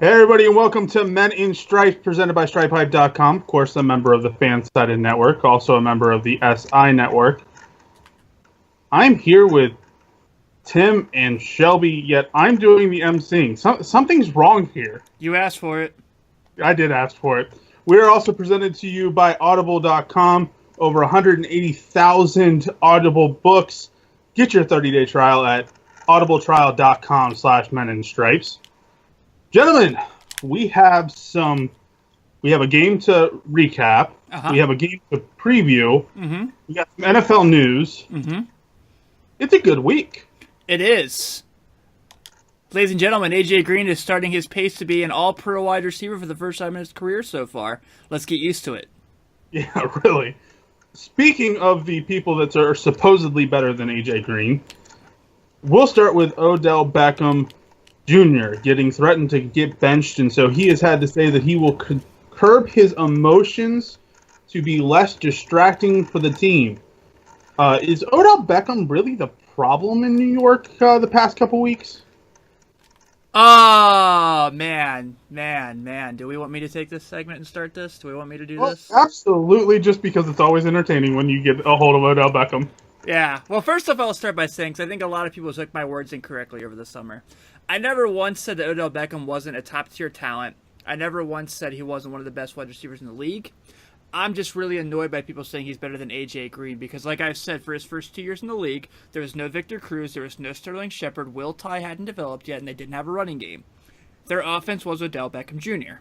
Hey everybody, and welcome to Men in Stripes, presented by StripeHype.com. Of course, a member of the Fansided Network, also a member of the SI Network. I'm here with Tim and Shelby, yet I'm doing the emceeing. Something's wrong here. You asked for it. I did ask for it. We're also presented to you by Audible.com. Over 180,000 Audible books. Get your 30-day trial at audibletrial.com/Men in Stripes. Gentlemen, we have a game to recap. We have a game to preview. We got some NFL news. It's a good week. It is. Ladies and gentlemen, A.J. Green is starting his pace to be an all-pro wide receiver for the first time in his career so far. Let's get used to it. Yeah, really. Speaking of the people that are supposedly better than A.J. Green, we'll start with Odell Beckham Jr. getting threatened to get benched, and so he has had to say that he will curb his emotions to be less distracting for the team. Is Odell Beckham really the problem in New York the past couple weeks? Oh, man. Do we want me to take this segment and start this? Do we want me to do this? Absolutely, just because it's always entertaining when you get a hold of Odell Beckham. Yeah. Well, first off, I'll start by saying, because I think a lot of people took my words incorrectly over the summer. I never once said that Odell Beckham wasn't a top-tier talent. I never once said he wasn't one of the best wide receivers in the league. I'm just really annoyed by people saying he's better than A.J. Green because, like I've said, for his first 2 years in the league, there was no Victor Cruz, there was no Sterling Shepard, Will Tye hadn't developed yet, and they didn't have a running game. Their offense was Odell Beckham Jr.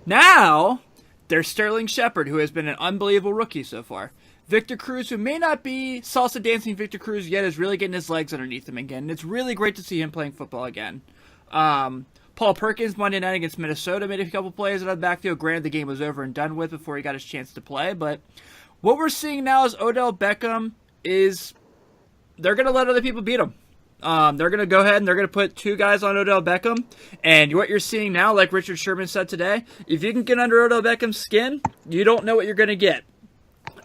Now, there's Sterling Shepard, who has been an unbelievable rookie so far. Victor Cruz, who may not be salsa dancing Victor Cruz yet, is really getting his legs underneath him again. And it's really great to see him playing football again. Paul Perkins, Monday night against Minnesota, made a couple plays out of the backfield. Granted, the game was over and done with before he got his chance to play. But what we're seeing now is Odell Beckham is they're going to let other people beat him. They're going to go ahead and they're going to put two guys on Odell Beckham. And what you're seeing now, like Richard Sherman said today, if you can get under Odell Beckham's skin, you don't know what you're going to get.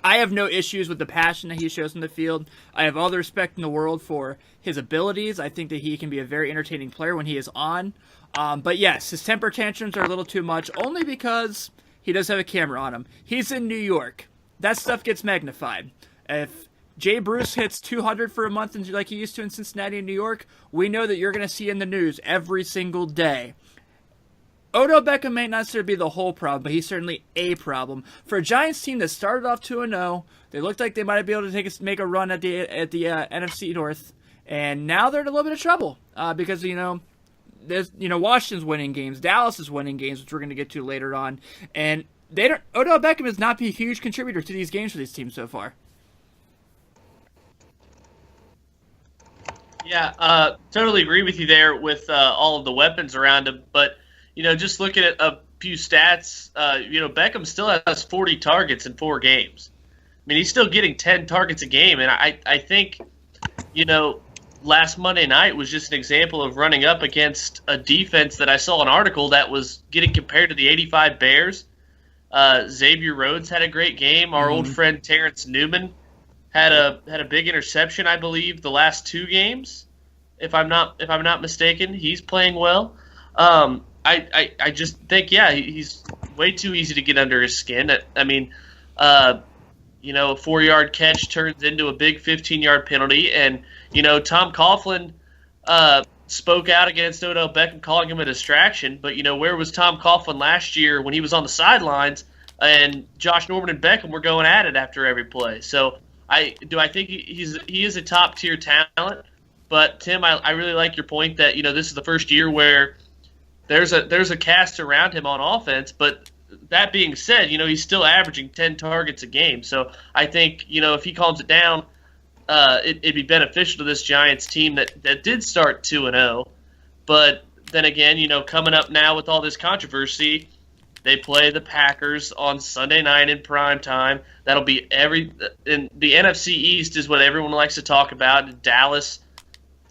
I have no issues with the passion that he shows in the field. I have all the respect in the world for his abilities. I think that he can be a very entertaining player when he is on. But yes, his temper tantrums are a little too much, only because he does have a camera on him. He's in New York. That stuff gets magnified. If Jay Bruce hits 200 for a month like he used to in Cincinnati and New York, we know that you're going to see in the news every single day. Odell Beckham may not necessarily be the whole problem, but he's certainly a problem. For a Giants team that started off 2-0, they looked like they might be able to make a run at the NFC North, and now they're in a little bit of trouble because there's Washington's winning games, Dallas is winning games, which we're going to get to later on, and Odell Beckham has not been a huge contributor to these games for these teams so far. Yeah, totally agree with you there with all of the weapons around him, but just looking at a few stats, Beckham still has 40 targets in 4 games. I mean, he's still getting 10 targets a game, and I think, last Monday night was just an example of running up against a defense that I saw an article that was getting compared to the 85 Bears. Xavier Rhodes had a great game. Our old friend Terrence Newman had a big interception, I believe, the last 2 games. If I'm not mistaken, he's playing well. I just think, he's way too easy to get under his skin. I mean, a 4-yard catch turns into a big 15-yard penalty. And, Tom Coughlin spoke out against Odell Beckham, calling him a distraction. But, where was Tom Coughlin last year when he was on the sidelines and Josh Norman and Beckham were going at it after every play? So I think he is a top-tier talent. But, Tim, I really like your point that, this is the first year where there's a cast around him on offense, but that being said, he's still averaging 10 targets a game. So I think, if he calms it down, it'd be beneficial to this Giants team that did start 2-0. But then again, coming up now with all this controversy, they play the Packers on Sunday night in prime time. That'll be and the NFC East is what everyone likes to talk about. Dallas,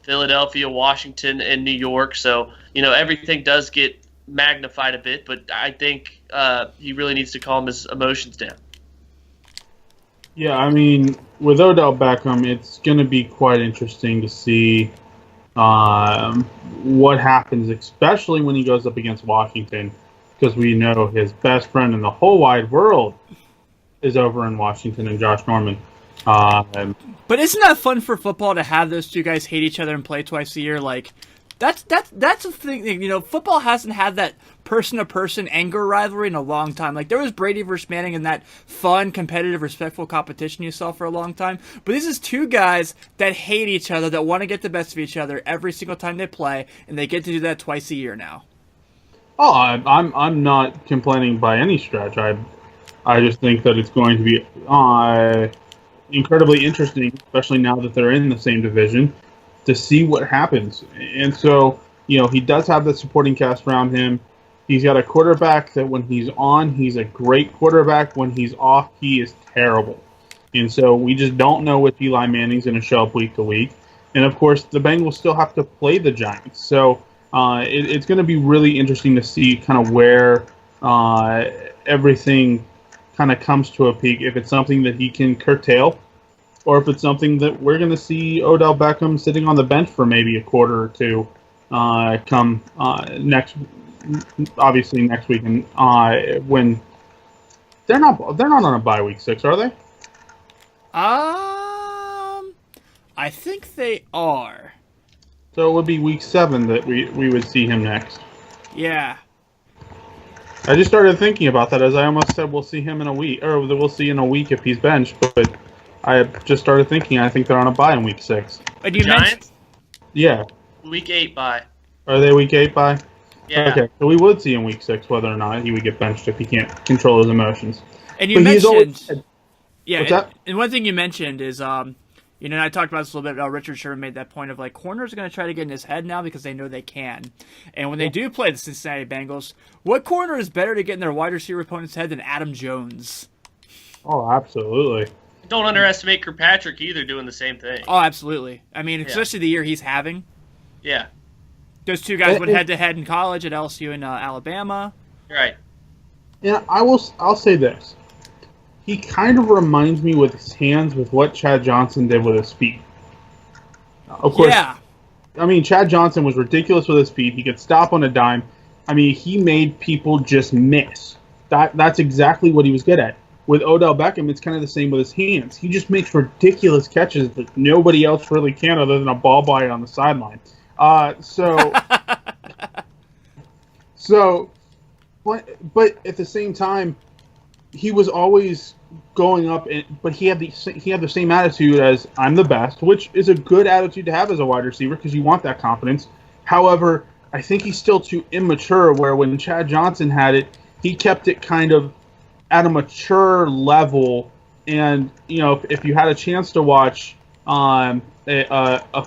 Philadelphia, Washington, and New York. So, everything does get magnified a bit, but I think he really needs to calm his emotions down. Yeah, I mean, with Odell Beckham, it's going to be quite interesting to see what happens, especially when he goes up against Washington, because we know his best friend in the whole wide world is over in Washington and Josh Norman. But isn't that fun for football to have those two guys hate each other and play twice a year? Like, that's the thing. You know, football hasn't had that person-to-person anger rivalry in a long time. Like, there was Brady versus Manning and that fun, competitive, respectful competition you saw for a long time. But this is two guys that hate each other, that want to get the best of each other every single time they play, and they get to do that twice a year now. Oh, I'm not complaining by any stretch. I just think that it's going to be incredibly interesting, especially now that they're in the same division, to see what happens. And so, you know, he does have the supporting cast around him. He's got a quarterback that when he's on, he's a great quarterback. When he's off, he is terrible. And so we just don't know if Eli Manning's going to show up week to week. And, of course, the Bengals still have to play the Giants. So it's going to be really interesting to see kind of where everything kind of comes to a peak, if it's something that he can curtail, or if it's something that we're going to see Odell Beckham sitting on the bench for maybe a quarter or two come next week, and when they're not on a bye week 6, are they? I think they are. So it would be week 7 that we would see him next. Yeah. I just started thinking about that, as I almost said we'll see him in a week, or that we'll see in a week if he's benched, but I just started thinking I think they're on a bye in week 6. But you Giants? Yeah. Week 8 bye. Are they week 8 bye? Yeah. Okay, so we would see in week 6 whether or not he would get benched if he can't control his emotions. And you mentioned... Yeah, what's that? And one thing you mentioned is... You know, I talked about this a little bit. Richard Sherman made that point of, like, corners are going to try to get in his head now because they know they can. And when they do play the Cincinnati Bengals, what corner is better to get in their wide receiver opponent's head than Adam Jones? Oh, absolutely. Don't underestimate Kirkpatrick either doing the same thing. Oh, absolutely. I mean, especially the year he's having. Yeah. Those two guys went head-to-head in college at LSU and Alabama. Right. Yeah, I'll say this. He kind of reminds me with his hands with what Chad Johnson did with his feet. Of course, yeah. I mean, Chad Johnson was ridiculous with his feet. He could stop on a dime. I mean, he made people just miss. That's exactly what he was good at. With Odell Beckham, it's kind of the same with his hands. He just makes ridiculous catches that nobody else really can other than a ball boy on the sideline. But at the same time, he was always going up, but he had the same attitude as I'm the best, which is a good attitude to have as a wide receiver because you want that confidence. However, I think he's still too immature. Where when Chad Johnson had it, he kept it kind of at a mature level. And you know, if you had a chance to watch a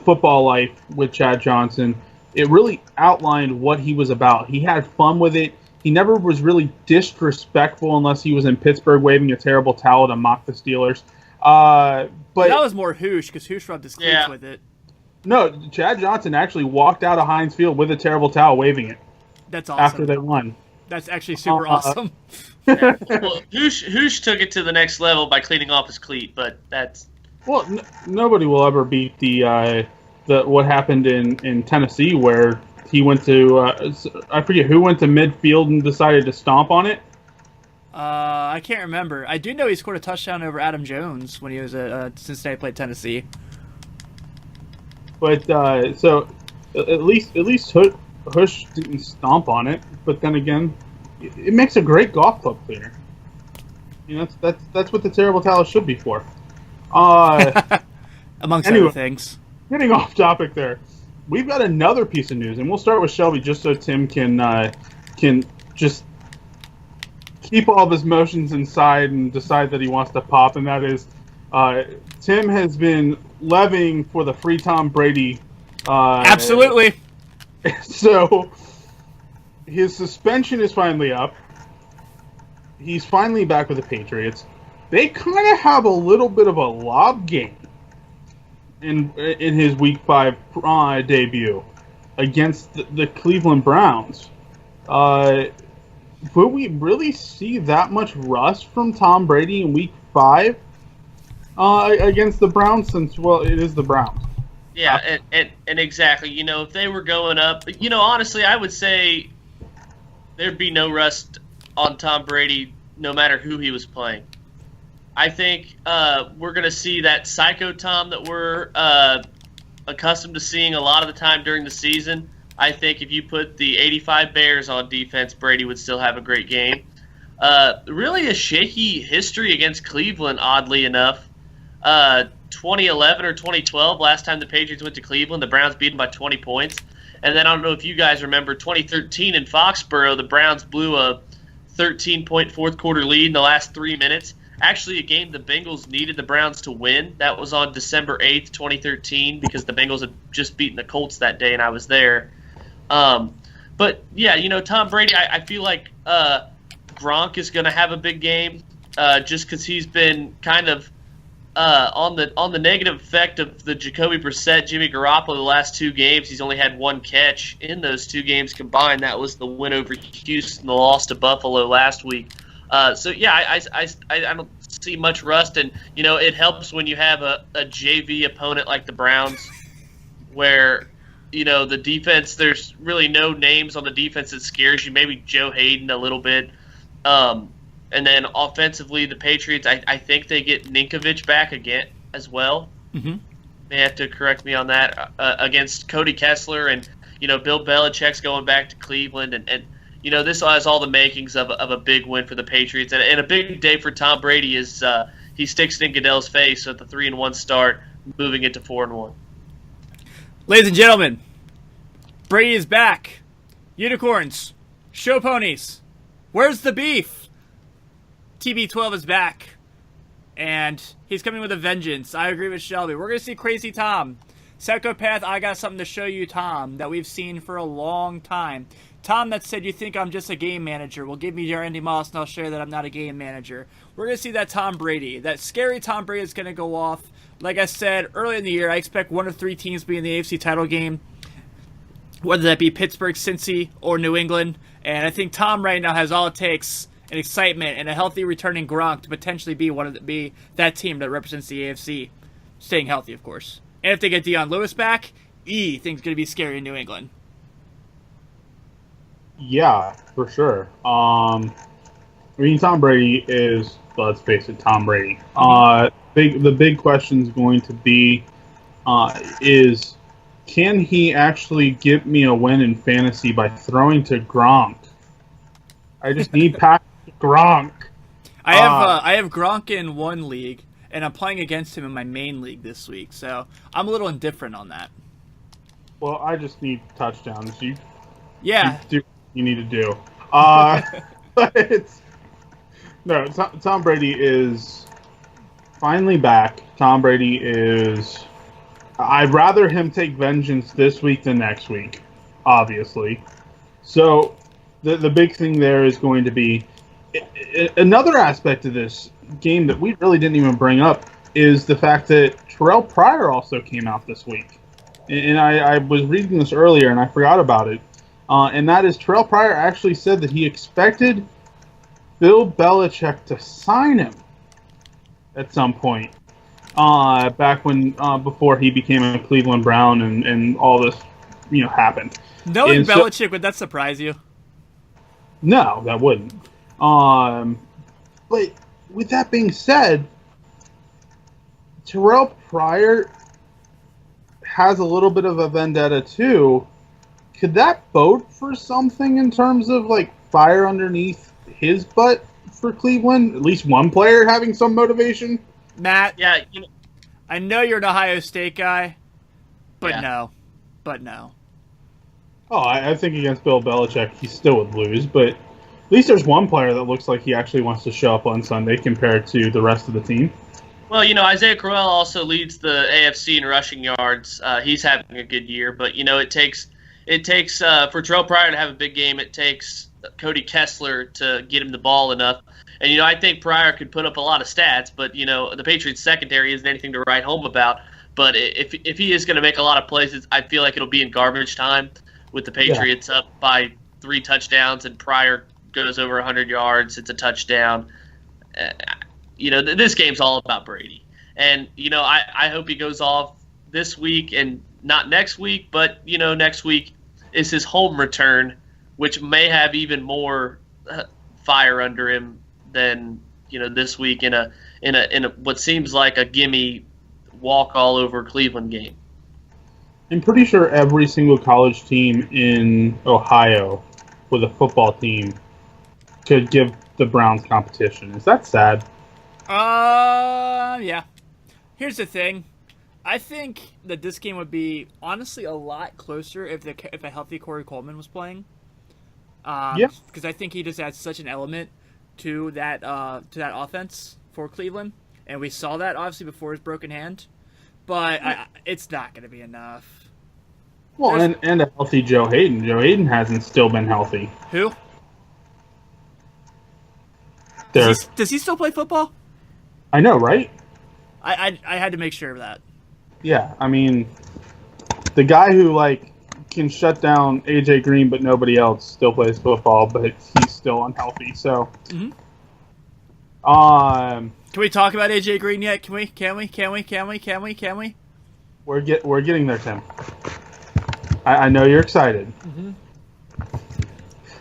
Football Life with Chad Johnson, it really outlined what he was about. He had fun with it. He never was really disrespectful unless he was in Pittsburgh waving a terrible towel to mock the Steelers. But that was more Hoosh, because Hoosh rubbed his cleats with it. No, Chad Johnson actually walked out of Heinz Field with a terrible towel waving it. That's awesome. After they won. That's actually super awesome. Yeah. Well, Hoosh took it to the next level by cleaning off his cleat, but that's... Well, nobody will ever beat the what happened in Tennessee where he went to, I forget who went to midfield and decided to stomp on it. I can't remember. I do know he scored a touchdown over Adam Jones when he was at Cincinnati played Tennessee. But so at least Hush didn't stomp on it. But then again, it makes a great golf club cleaner. You know, that's what the terrible towel should be for. Amongst other things. Getting off topic there. We've got another piece of news, and we'll start with Shelby just so Tim can just keep all of his motions inside and decide that he wants to pop, and that is Tim has been levying for the free Tom Brady. Absolutely. So his suspension is finally up. He's finally back with the Patriots. They kind of have a little bit of a lob game in his Week 5 debut against the Cleveland Browns. Will we really see that much rust from Tom Brady in Week 5 against the Browns? Since, well, it is the Browns. Yeah, and exactly. If they were going up, honestly, I would say there'd be no rust on Tom Brady no matter who he was playing. I think we're going to see that psycho Tom that we're accustomed to seeing a lot of the time during the season. I think if you put the 85 Bears on defense, Brady would still have a great game. Really a shaky history against Cleveland, oddly enough. 2011 or 2012, last time the Patriots went to Cleveland, the Browns beat them by 20 points. And then I don't know if you guys remember 2013 in Foxborough, the Browns blew a 13-point fourth-quarter lead in the last 3 minutes. Actually, a game the Bengals needed the Browns to win. That was on December 8th, 2013, because the Bengals had just beaten the Colts that day, and I was there. But, yeah, Tom Brady, I feel like Gronk is going to have a big game just because he's been kind of on the negative effect of the Jacoby Brissett, Jimmy Garoppolo the last 2 games. He's only had 1 catch in those 2 games combined. That was the win over Houston, the loss to Buffalo last week. So yeah, I don't see much rust, and it helps when you have a JV opponent like the Browns, where the defense, there's really no names on the defense that scares you. Maybe Joe Hayden a little bit. And then offensively, the Patriots, I think they get Ninkovich back again as well. Mm-hmm. They have to correct me on that, against Cody Kessler. And, Bill Belichick's going back to Cleveland. And this has all the makings of a big win for the Patriots. And a big day for Tom Brady is he sticks it in Goodell's face at the 3-1 start, moving it to 4-1. Ladies and gentlemen, Brady is back. Unicorns. Show ponies. Where's the beef? TB12 is back, and he's coming with a vengeance. I agree with Shelby. We're going to see Crazy Tom. Psychopath, I got something to show you, Tom, that we've seen for a long time. Tom that said, you think I'm just a game manager. Well, give me your Randy Moss, and I'll show you that I'm not a game manager. We're going to see that Tom Brady. That scary Tom Brady is going to go off. Like I said, early in the year, I expect 1 of 3 teams to be in the AFC title game, whether that be Pittsburgh, Cincy, or New England. And I think Tom right now has all it takes, and excitement, and a healthy returning Gronk to potentially be that team that represents the AFC, staying healthy, of course. And if they get Deion Lewis back, things going to be scary in New England. Yeah, for sure. Tom Brady is, let's face it, Tom Brady. The big question is going to be is, can he actually get me a win in fantasy by throwing to Gronk? I just need Gronk. I have Gronk in one league, and I'm playing against him in my main league this week, so I'm a little indifferent on that. Well, I just need touchdowns. You do what you need to do. Tom Brady is finally back. Tom Brady is. I'd rather him take vengeance this week than next week, obviously. So the big thing there is going to be. Another aspect of this game that we really didn't even bring up is the fact that Terrell Pryor also came out this week. And I was reading this earlier and I forgot about it. And that is Terrell Pryor actually said that he expected Bill Belichick to sign him at some point. Back when before he became a Cleveland Brown and all this happened. Knowing Belichick, would that surprise you? No, that wouldn't. But with that being said, Terrell Pryor has a little bit of a vendetta too. Could that bode for something in terms of fire underneath his butt for Cleveland? At least one player having some motivation? Matt, yeah, I know you're an Ohio State guy, but yeah. no. Oh, I think against Bill Belichick, he still would lose, but at least there's one player that looks like he actually wants to show up on Sunday compared to the rest of the team. Well, Isaiah Crowell also leads the AFC in rushing yards. He's having a good year, but it takes for Terrell Pryor to have a big game. It takes Cody Kessler to get him the ball enough. And I think Pryor could put up a lot of stats, but the Patriots secondary isn't anything to write home about. But if he is going to make a lot of plays, I feel like it'll be in garbage time with the Patriots up by 3 touchdowns and Pryor goes over 100 yards. It's a touchdown. This game's all about Brady. And, I hope he goes off this week and not next week, but next week is his home return, which may have even more fire under him than this week in a what seems like a gimme walk all over Cleveland game. I'm pretty sure every single college team in Ohio with a football team could give the Browns competition. Is that sad? Yeah. Here's the thing. I think that this game would be honestly a lot closer if a healthy Corey Coleman was playing. Yeah. Because I think he just adds such an element to that offense for Cleveland, and we saw that obviously before his broken hand. But it's not going to be enough. Well, and a healthy Joe Hayden. Joe Hayden hasn't still been healthy. Who? Does he still play football? I know, right? I had to make sure of that. Yeah, I mean, the guy who can shut down AJ Green, but nobody else still plays football, but he's still unhealthy. So, Can we talk about AJ Green yet? Can we? We're getting there, Tim. I know you're excited. Mm-hmm.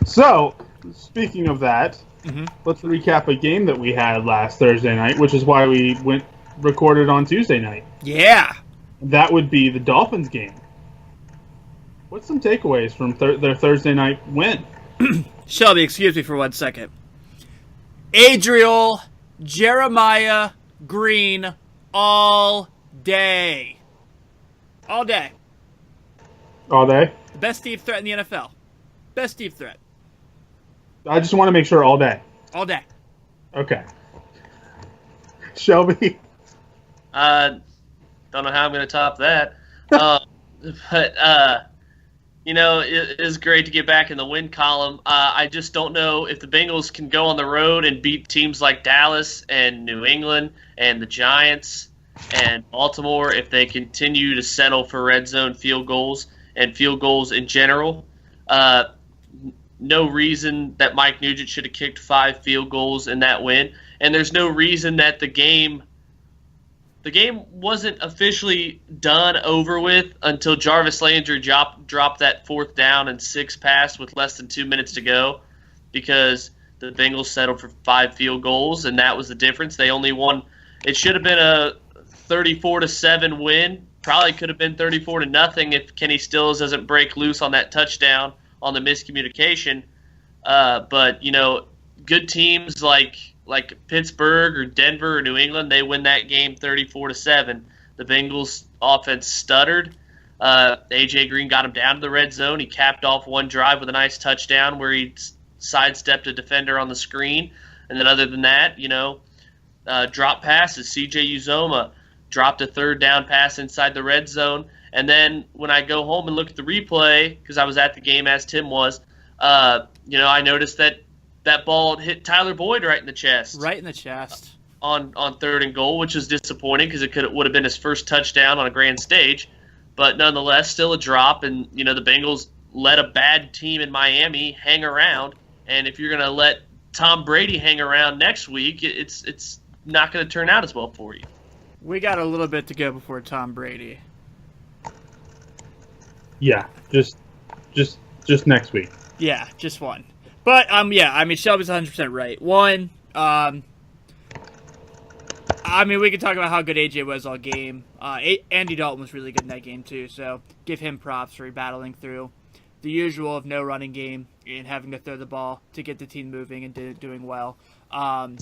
So, speaking of that, let's recap a game that we had last Thursday night, which is why we recorded on Tuesday night. Yeah. That would be the Dolphins game. What's some takeaways from their Thursday night win? Shelby, excuse me for 1 second. Adriel Jeremiah Green all day. All day. All day? The best deep threat in the NFL. Best deep threat. I just want to make sure all day. All day. Okay. Shelby? Don't know how I'm going to top that. But it is great to get back in the win column. I just don't know if the Bengals can go on the road and beat teams like Dallas and New England and the Giants and Baltimore if they continue to settle for red zone field goals and field goals in general. No reason that Mike Nugent should have kicked 5 field goals in that win. And there's no reason that the game wasn't officially done over with until Jarvis Landry dropped that 4th down and 6 pass with less than 2 minutes to go, because the Bengals settled for 5 field goals, and that was the difference. They only won. It should have been a 34-7 win. Probably could have been 34-0 if Kenny Stills doesn't break loose on that touchdown on the miscommunication. But good teams like Pittsburgh or Denver or New England, they win that game 34-7. The Bengals offense stuttered. AJ Green got him down to the red zone. He capped off one drive with a nice touchdown where he sidestepped a defender on the screen. And then other than that, drop passes. CJ Uzoma dropped a 3rd down pass inside the red zone. And then when I go home and look at the replay, because I was at the game as Tim was, I noticed that ball hit Tyler Boyd right in the chest. Right in the chest. On 3rd and goal, which was disappointing because it would have been his first touchdown on a grand stage. But nonetheless, still a drop. And, the Bengals let a bad team in Miami hang around. And if you're going to let Tom Brady hang around next week, it's not going to turn out as well for you. We got a little bit to go before Tom Brady. Yeah, just next week. Yeah, just one. But Shelby's 100% right. One, we could talk about how good AJ was all game. Andy Dalton was really good in that game too, so give him props for battling through the usual of no running game and having to throw the ball to get the team moving and doing well. I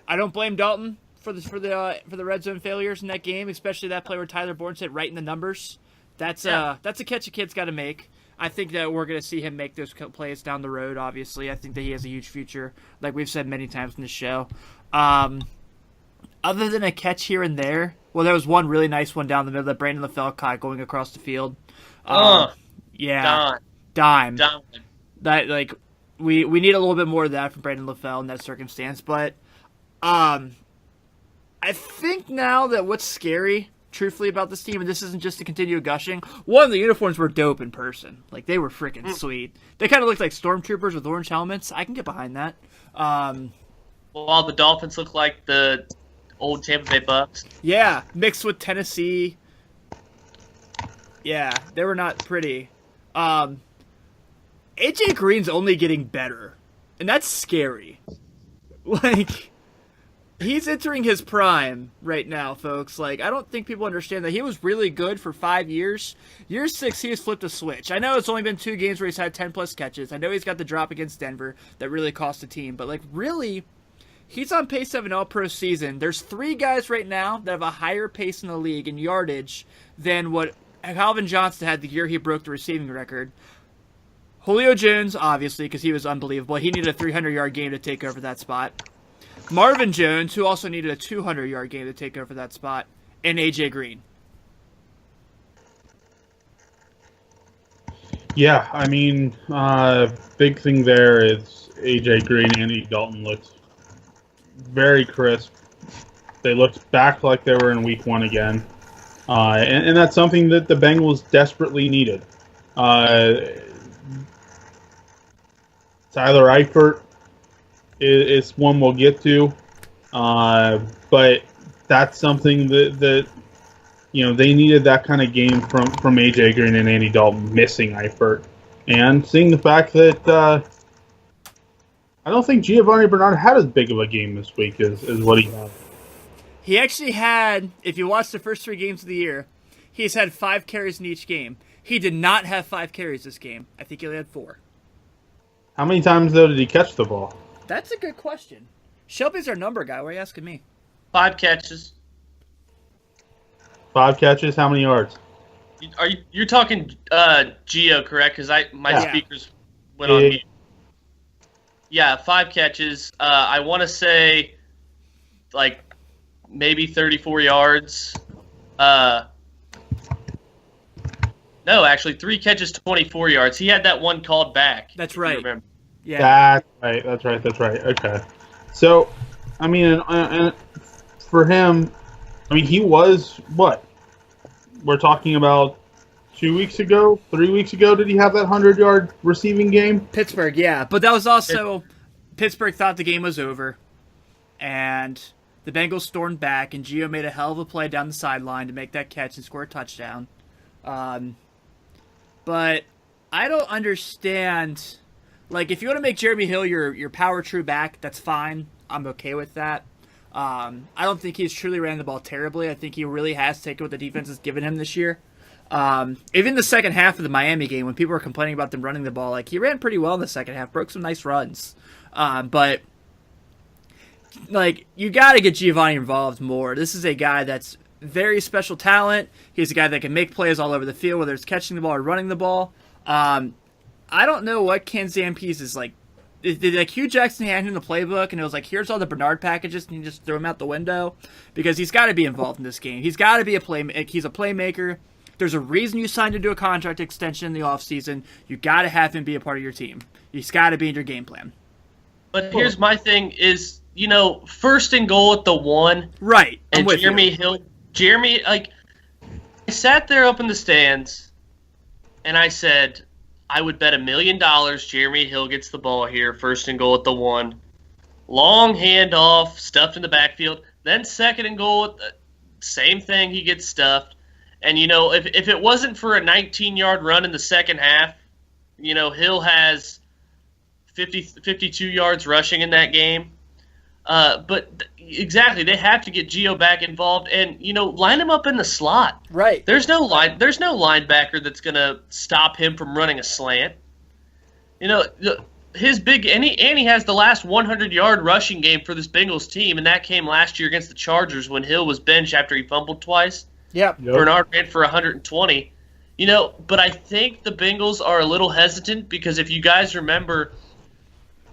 don't blame Dalton for the red zone failures in that game, especially that play where Tyler Bourne hit right in the numbers. That's a catch a kid's got to make. I think that we're going to see him make those plays down the road, obviously. I think that he has a huge future, like we've said many times in the show. Other than a catch here and there, well, there was one really nice one down the middle that Brandon LaFell caught going across the field. Dime. That, we need a little bit more of that from Brandon LaFell in that circumstance. But I think now that what's scary, truthfully, about this team, and this isn't just to continue gushing, one, the uniforms were dope in person. They were freaking sweet. They kind of looked like stormtroopers with orange helmets. I can get behind that. While the Dolphins look like the old Tampa Bay Bucks. Yeah, mixed with Tennessee. Yeah, they were not pretty. AJ Green's only getting better, and that's scary. Like, he's entering his prime right now, folks. Like, I don't think people understand that he was really good for 5 years. Year 6, he has flipped a switch. I know it's only been 2 games where he's had 10-plus catches. I know he's got the drop against Denver that really cost the team. But, like, really, he's on pace to have an all-pro season. There's 3 guys right now that have a higher pace in the league in yardage than what Calvin Johnson had the year he broke the receiving record. Julio Jones, obviously, because he was unbelievable. He needed a 300-yard game to take over that spot. Marvin Jones, who also needed a 200-yard game to take over that spot. And AJ Green. Yeah, I mean, big thing there is AJ Green and Andy Dalton looked very crisp. They looked back like they were in week 1 again. And that's something that the Bengals desperately needed. Tyler Eifert is one we'll get to, but that's something that they needed, that kind of game from AJ Green and Andy Dalton, missing Eifert, and seeing the fact that I don't think Giovanni Bernard had as big of a game this week as what he had. He actually had, if you watch the first 3 games of the year, he's had 5 carries in each game. He did not have 5 carries this game. I think he only had 4. How many times, though, did he catch the ball? That's a good question. Shelby's our number guy. Why are you asking me? 5 catches. 5 catches, how many yards? You're talking Geo, correct? Because my speakers went on mute. Yeah, 5 catches. I want to say, like, maybe 34 yards. No, actually, 3 catches, 24 yards. He had that one called back. That's right. Yeah. That's right. Okay. So, I mean, and for him, I mean, he was, what? We're talking about 2 weeks ago, 3 weeks ago, did he have that 100-yard receiving game? Pittsburgh, yeah. But that was also, Pittsburgh thought the game was over, and the Bengals stormed back, and Gio made a hell of a play down the sideline to make that catch and score a touchdown. But I don't understand. Like, if you want to make Jeremy Hill your power true back, that's fine. I'm okay with that. I don't think he's truly ran the ball terribly. I think he really has taken what the defense has given him this year. Even the second half of the Miami game, when people were complaining about them running the ball, like, he ran pretty well in the second half, broke some nice runs. But, like, you got to get Giovanni involved more. This is a guy that's very special talent. He's a guy that can make plays all over the field, whether it's catching the ball or running the ball. I don't know what Ken Zampe's is like. Did like Hugh Jackson hand him the playbook and it was like, here's all the Bernard packages, and you just throw him out the window? Because he's got to be involved in this game. He's got to be he's a playmaker. There's a reason you signed him to a contract extension in the offseason. You got to have him be a part of your team. He's got to be in your game plan. But here's my thing is, first and goal at the 1. Right. And Jeremy Hill. I sat there up in the stands, and I said, I would bet $1 million Jeremy Hill gets the ball here, first and goal at the 1. Long handoff, stuffed in the backfield. Then second and goal, same thing, he gets stuffed. And, if it wasn't for a 19-yard run in the second half, Hill has 52 yards rushing in that game. But exactly, they have to get Gio back involved and, line him up in the slot. Right. There's no linebacker that's going to stop him from running a slant. His big and he has the last 100-yard rushing game for this Bengals team, and that came last year against the Chargers when Hill was benched after he fumbled twice. Yep. Bernard ran for 120. But I think the Bengals are a little hesitant because if you guys remember,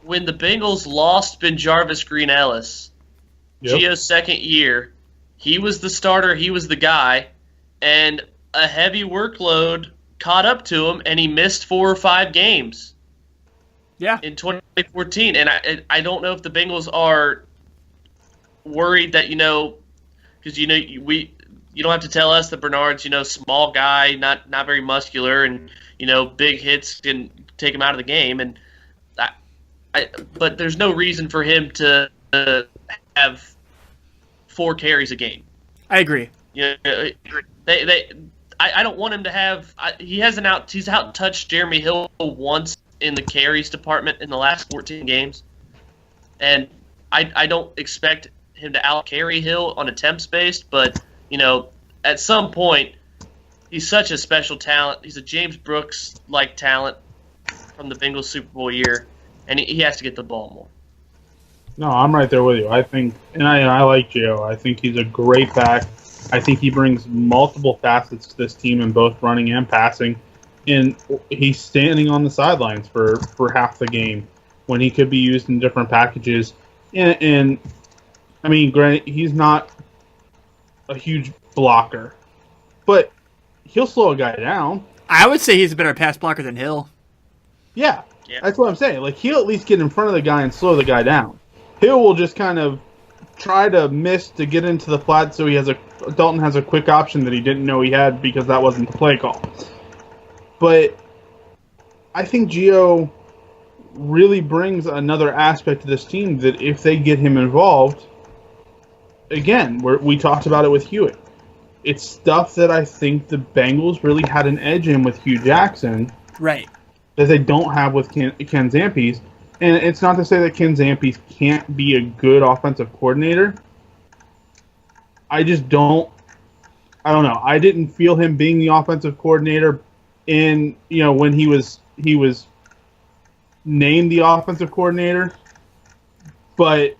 when the Bengals lost Benjarvis Green-Ellis, Gio's second year, he was the starter, he was the guy, and a heavy workload caught up to him, and he missed 4 or 5 games. Yeah. In 2014, and I don't know if the Bengals are worried that because you don't have to tell us that Bernard's small guy, not very muscular, and big hits can take him out of the game, and but there's no reason for him to have 4 carries a game. I agree. They I don't want him to have. He's out touched Jeremy Hill once in the carries department in the last 14 games, and I don't expect him to out carry Hill on attempts based, but at some point he's such a special talent. He's a James Brooks like talent from the Bengals Super Bowl year, and he has to get the ball more. No, I'm right there with you. I think, and I like Gio. I think he's a great back. I think he brings multiple facets to this team in both running and passing. And he's standing on the sidelines for half the game when he could be used in different packages. And I mean, granted, he's not a huge blocker, but he'll slow a guy down. I would say he's a better pass blocker than Hill. Yeah, that's what I'm saying. Like, he'll at least get in front of the guy and slow the guy down. Hill will just kind of try to miss to get into the flat, so Dalton has a quick option that he didn't know he had because that wasn't the play call. But I think Gio really brings another aspect to this team that if they get him involved, again, we talked about it with Hewitt. It's stuff that I think the Bengals really had an edge in with Hugh Jackson. Right. That they don't have with Ken Zampese. And it's not to say that Ken Zampese can't be a good offensive coordinator. I just don't. I don't know. I didn't feel him being the offensive coordinator when he was named the offensive coordinator. But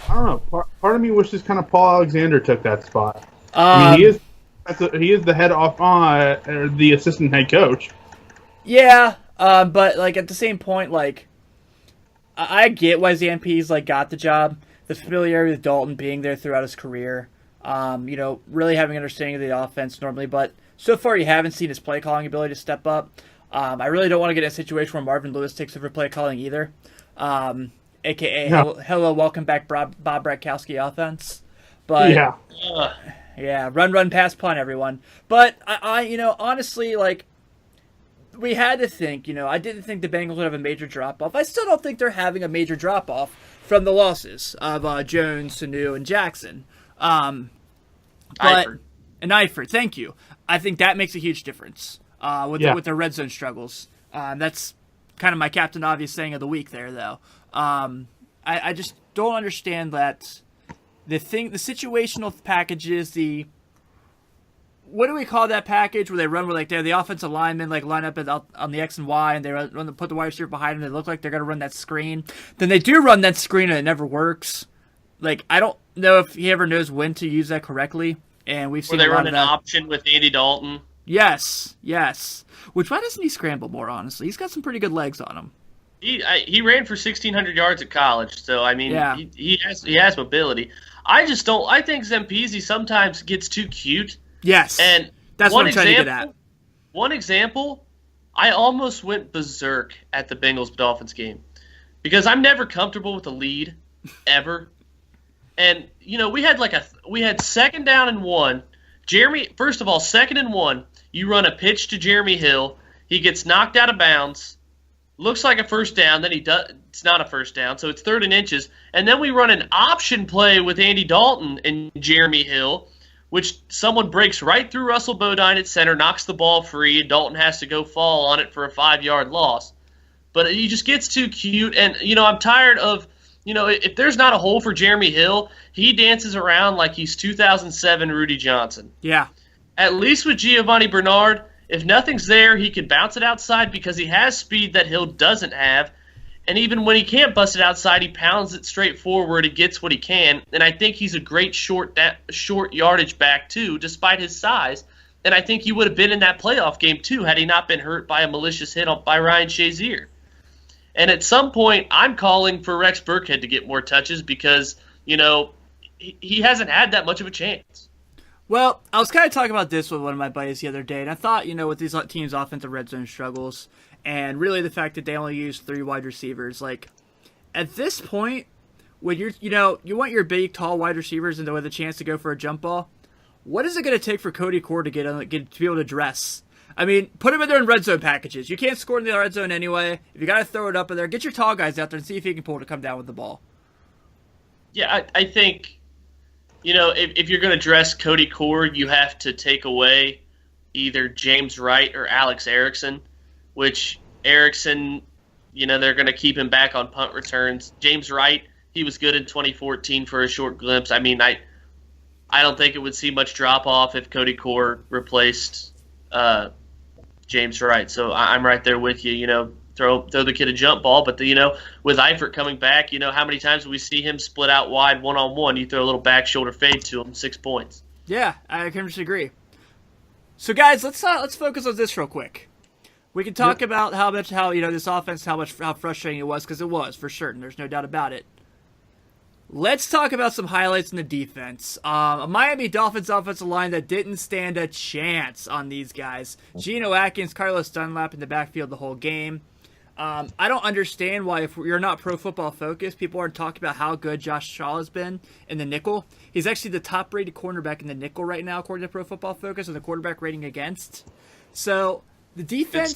I don't know. Part of me wishes kind of Paul Alexander took that spot. I mean, he is the head the assistant head coach. Yeah. But like at the same point, like I get why Zampe's like got the job. The familiarity with Dalton being there throughout his career, really having understanding of the offense normally. But so far, you haven't seen his play calling ability to step up. I really don't want to get in a situation where Marvin Lewis takes over play calling either. AKA hello, welcome back, Bob Bratkowski offense. But yeah, run, pass, punt, everyone. But I honestly, like. We had to think, I didn't think the Bengals would have a major drop-off. I still don't think they're having a major drop-off from the losses of Jones, Sanu, and Jackson. Eifert. And Eifert, thank you. I think that makes a huge difference with their red zone struggles. That's kind of my Captain Obvious saying of the week there, though. I just don't understand that the situational packages, what do we call that package where they run where they're the offensive linemen line up on the X and Y and they put the wide receiver behind them. They look like they're going to run that screen. Then they do run that screen and it never works. Like, I don't know if he ever knows when to use that correctly. And we've seen where they run an option with Andy Dalton. Yes. Which, why doesn't he scramble more, honestly? He's got some pretty good legs on him. He ran for 1,600 yards at college, so I mean, he has mobility. I just don't. I think Zampese sometimes gets too cute. Yes, and that's what I'm trying to get at. One example, I almost went berserk at the Bengals-Dolphins game because I'm never comfortable with a lead, ever. And we had second down and 1. First of all, 2nd and 1, you run a pitch to Jeremy Hill. He gets knocked out of bounds. Looks like a first down. Then it's not a first down, so it's 3rd and inches. And then we run an option play with Andy Dalton and Jeremy Hill, which someone breaks right through Russell Bodine at center, knocks the ball free, and Dalton has to go fall on it for a 5-yard loss. But he just gets too cute, and, I'm tired of, if there's not a hole for Jeremy Hill, he dances around like he's 2007 Rudy Johnson. Yeah. At least with Giovanni Bernard, if nothing's there, he can bounce it outside because he has speed that Hill doesn't have. And even when he can't bust it outside, he pounds it straight forward and gets what he can. And I think he's a great short yardage back, too, despite his size. And I think he would have been in that playoff game, too, had he not been hurt by a malicious hit by Ryan Shazier. And at some point, I'm calling for Rex Burkhead to get more touches because, he hasn't had that much of a chance. Well, I was kind of talking about this with one of my buddies the other day, and I thought, with these teams' offensive red zone struggles, and really the fact that they only use 3 wide receivers, like, at this point, when you want your big, tall wide receivers and with a chance to go for a jump ball, what is it going to take for Cody Core to to be able to dress? I mean, put him in there in red zone packages. You can't score in the red zone anyway. If you got to throw it up in there, get your tall guys out there and see if he can pull to come down with the ball. Yeah, I think if you're going to dress Cody Cord, you have to take away either James Wright or Alex Erickson, which Erickson, they're going to keep him back on punt returns. James Wright, he was good in 2014 for a short glimpse. I mean, I don't think it would see much drop-off if Cody Cord replaced James Wright. So I'm right there with you, throw the kid a jump ball. But, with Eifert coming back, how many times do we see him split out wide one-on-one? You throw a little back shoulder fade to him, 6 points. Yeah, I can just agree. So, guys, let's focus on this real quick. We can talk about how this offense, how frustrating it was, because it was, for certain. There's no doubt about it. Let's talk about some highlights in the defense. A Miami Dolphins offensive line that didn't stand a chance on these guys. Geno Atkins, Carlos Dunlap in the backfield the whole game. I don't understand why, if you're not Pro Football Focus, people aren't talking about how good Josh Shaw has been in the nickel. He's actually the top-rated cornerback in the nickel right now, according to Pro Football Focus, and the quarterback rating against. So, the defense,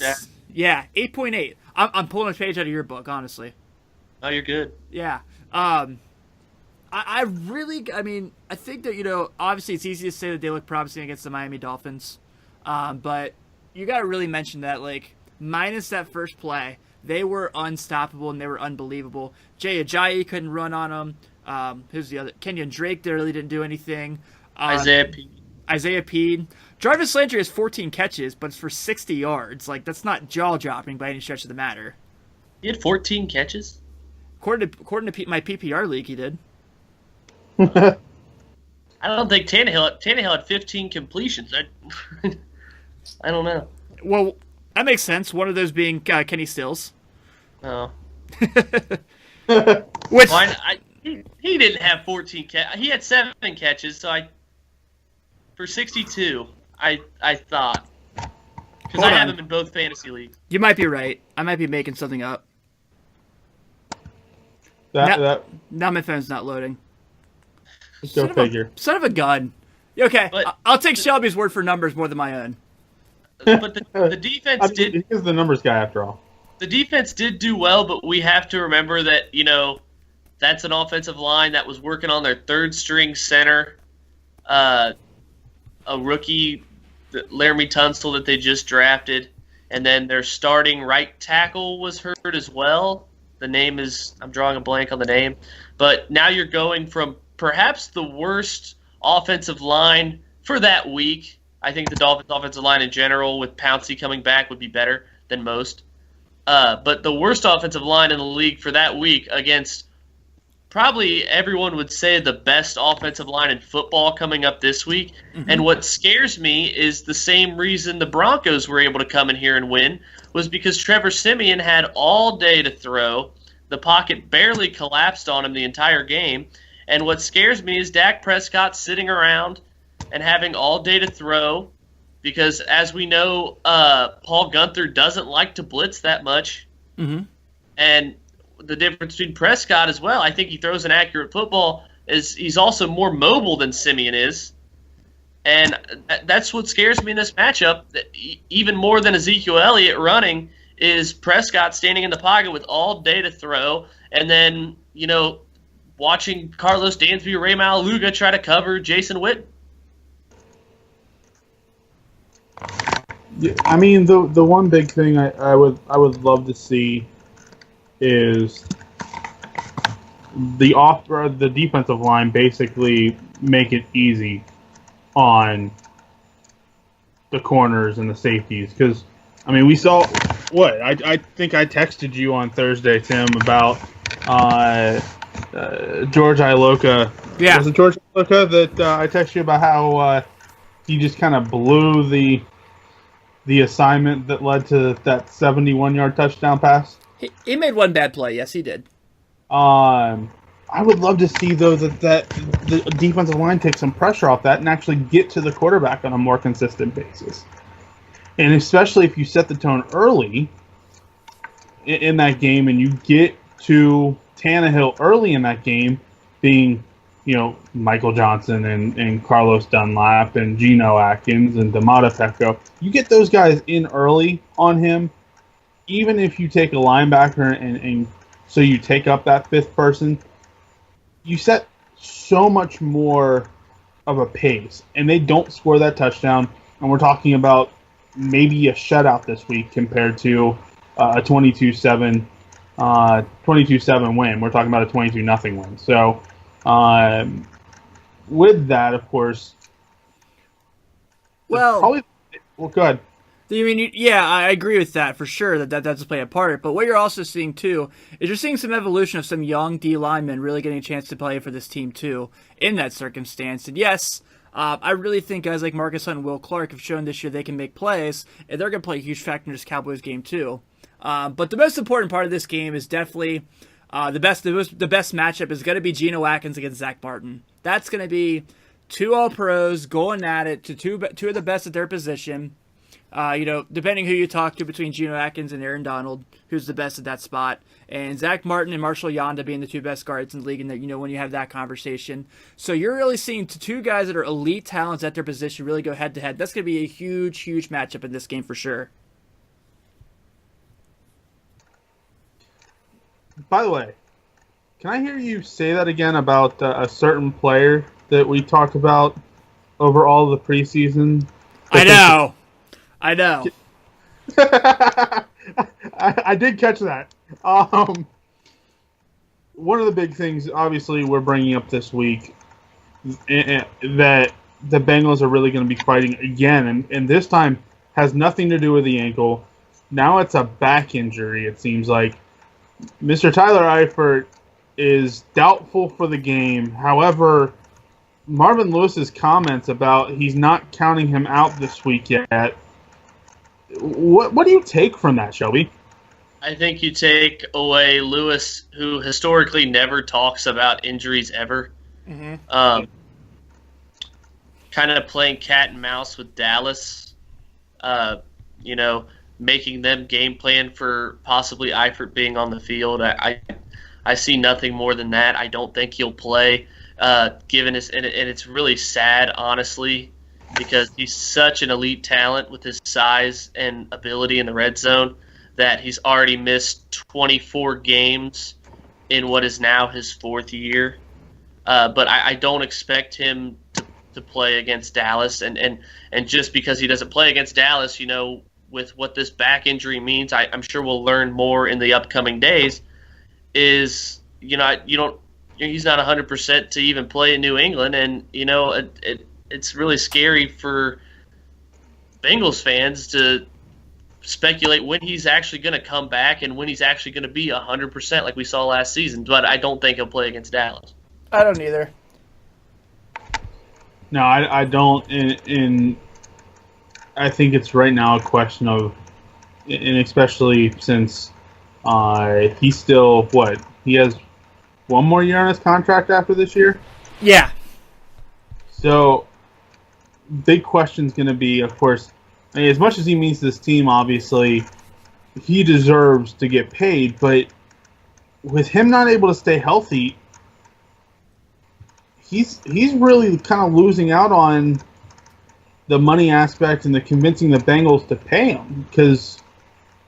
8.8. I'm pulling a page out of your book, honestly. Oh, you're good. Yeah. I think that, obviously it's easy to say that they look promising against the Miami Dolphins. But you got to really mention that, minus that first play, they were unstoppable and they were unbelievable. Jay Ajayi couldn't run on them. Who's the other? Kenyon Drake really didn't do anything. Isaiah Pede. Jarvis Landry has 14 catches, but it's for 60 yards. That's not jaw-dropping by any stretch of the matter. He had 14 catches? According to my PPR league, he did. I don't think Tannehill had 15 completions. I don't know. Well, that makes sense. One of those being Kenny Stills. Oh. Which he didn't have 14 catches. He had 7 catches, so for 62, I thought. Because I have him in both fantasy leagues. You might be right. I might be making something up. Now my phone's not loading. Go figure. Son of a gun. Okay, I'll take Shelby's word for numbers more than my own. But the defense did. He's the numbers guy after all. The defense did do well, but we have to remember that that's an offensive line that was working on their third string center, a rookie, Laramie Tunsil that they just drafted, and then their starting right tackle was hurt as well. The name I'm drawing a blank on the name, but now you're going from perhaps the worst offensive line for that week. I think the Dolphins' offensive line in general, with Pouncey coming back, would be better than most. But the worst offensive line in the league for that week against probably everyone would say the best offensive line in football coming up this week. Mm-hmm. And what scares me is the same reason the Broncos were able to come in here and win was because Trevor Siemian had all day to throw. The pocket barely collapsed on him the entire game. And what scares me is Dak Prescott sitting around and having all day to throw because, as we know, Paul Gunther doesn't like to blitz that much. Mm-hmm. And the difference between Prescott as well, I think he throws an accurate football, is he's also more mobile than Siemian is. And that's what scares me in this matchup, even more than Ezekiel Elliott running, is Prescott standing in the pocket with all day to throw, and then, watching Carlos Dansby or Ray Malaluga try to cover Jason Witten. Yeah, I mean, the one big thing I would love to see is the defensive line basically make it easy on the corners and the safeties, because I mean we saw what I think I texted you on Thursday, Tim, about George Iloka. Yeah, was it George Iloka that I texted you about how he just kind of blew the assignment that led to that 71-yard touchdown pass? He made one bad play. Yes, he did. I would love to see, though, that the defensive line take some pressure off that and actually get to the quarterback on a more consistent basis. And especially if you set the tone early in that game and you get to Tannehill early in that game, being, Michael Johnson and Carlos Dunlap and Geno Atkins and Damata Pecco, you get those guys in early on him, even if you take a linebacker and so you take up that fifth person, you set so much more of a pace, and they don't score that touchdown, and we're talking about maybe a shutout this week compared to a 22-7 win. We're talking about a 22-0 win. So with that, of course, well, good. I mean, yeah, I agree with that for sure. That does play a part. But what you're also seeing too is you're seeing some evolution of some young D linemen really getting a chance to play for this team too in that circumstance. And yes, I really think guys like Marcus Hunt and Will Clark have shown this year they can make plays, and they're going to play a huge factor in this Cowboys game too. But the most important part of this game is definitely the best matchup is going to be Geno Atkins against Zach Martin. That's going to be two All-Pros going at it to two of the best at their position. Depending who you talk to between Geno Atkins and Aaron Donald, who's the best at that spot, and Zach Martin and Marshall Yanda being the two best guards in the league, and that when you have that conversation, so you're really seeing two guys that are elite talents at their position really go head to head. That's going to be a huge, huge matchup in this game for sure. By the way, can I hear you say that again about a certain player that we talked about over all of the preseason? I know. I did catch that. One of the big things, obviously, we're bringing up this week that the Bengals are really going to be fighting again, and this time has nothing to do with the ankle. Now it's a back injury, it seems like. Mr. Tyler Eifert is doubtful for the game. However, Marvin Lewis's comments about he's not counting him out this week yet. What do you take from that, Shelby? I think you take away Lewis, who historically never talks about injuries ever. Mm-hmm. Kind of playing cat and mouse with Dallas. Making them game plan for possibly Eifert being on the field. I see nothing more than that. I don't think he'll play. Given his, and it's really sad, honestly, because he's such an elite talent with his size and ability in the red zone that he's already missed 24 games in what is now his fourth year. But I don't expect him to play against Dallas. And just because he doesn't play against Dallas, with what this back injury means, I'm sure we'll learn more in the upcoming days, is, he's not 100% to even play in New England. And, it's really scary for Bengals fans to speculate when he's actually going to come back and when he's actually going to be 100% like we saw last season. But I don't think he'll play against Dallas. I don't either. No, I don't. And I think it's right now a question of, and especially since he's still, he has one more year on his contract after this year? Yeah. So, big question is going to be, of course, as much as he means this team, obviously, he deserves to get paid, but with him not able to stay healthy, he's really kind of losing out on the money aspect and the convincing the Bengals to pay him, because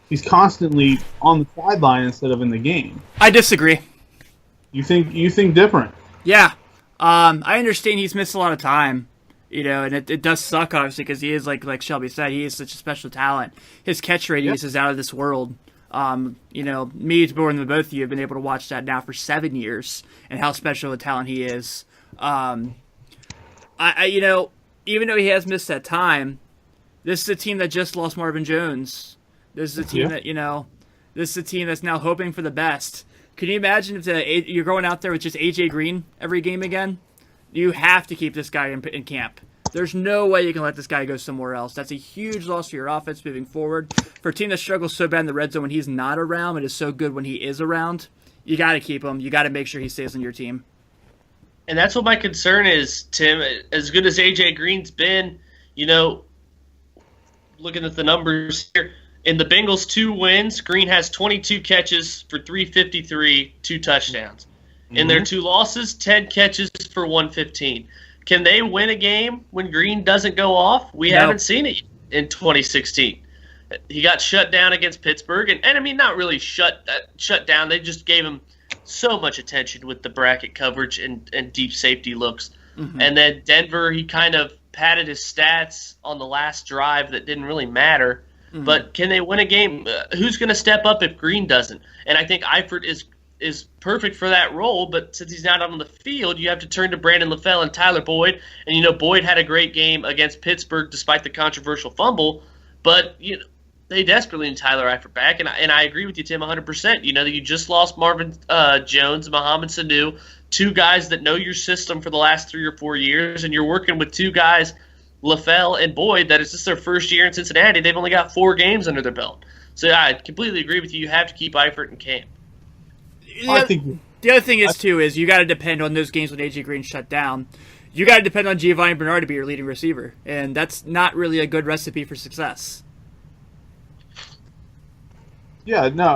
he's constantly on the sideline instead of in the game. I disagree. You think different? Yeah. I understand he's missed a lot of time, and it does suck, obviously, because he is, like Shelby said, he is such a special talent. His catch radius is out of this world. Me, more than both of you, have been able to watch that now for 7 years, and how special a talent he is. Even though he has missed that time, this is a team that just lost Marvin Jones. This is a team this is a team that's now hoping for the best. Can you imagine if you're going out there with just A.J. Green every game again? You have to keep this guy in camp. There's no way you can let this guy go somewhere else. That's a huge loss for your offense moving forward. For a team that struggles so bad in the red zone when he's not around, but is so good when he is around, you got to keep him. You got to make sure he stays on your team. And that's what my concern is, Tim. As good as A.J. Green's been, looking at the numbers here, in the Bengals' 2 wins, Green has 22 catches for 353, 2 touchdowns. Mm-hmm. In their 2 losses, 10 catches for 115. Can they win a game when Green doesn't go off? We haven't seen it in 2016. He got shut down against Pittsburgh, and I mean, not really shut down. They just gave him so much attention with the bracket coverage and deep safety looks. And then Denver, he kind of padded his stats on the last drive that didn't really matter. But can they win a game? Who's going to step up if Green doesn't? And I think Eifert is perfect for that role, but since he's not on the field, you have to turn to Brandon LaFell and Tyler Boyd. And, Boyd had a great game against Pittsburgh despite the controversial fumble, but, they desperately need Tyler Eifert back, and I agree with you, Tim, 100%. You just lost Marvin Jones, Mohamed Sanu, two guys that know your system for the last 3 or 4 years, and you're working with two guys, LaFell and Boyd, that is just their first year in Cincinnati. They've only got 4 games under their belt. So I completely agree with you. You have to keep Eifert and Cam. The other thing is you got to depend on those games when A.J. Green shut down. You got to depend on Giovanni Bernard to be your leading receiver, and that's not really a good recipe for success. Yeah, no,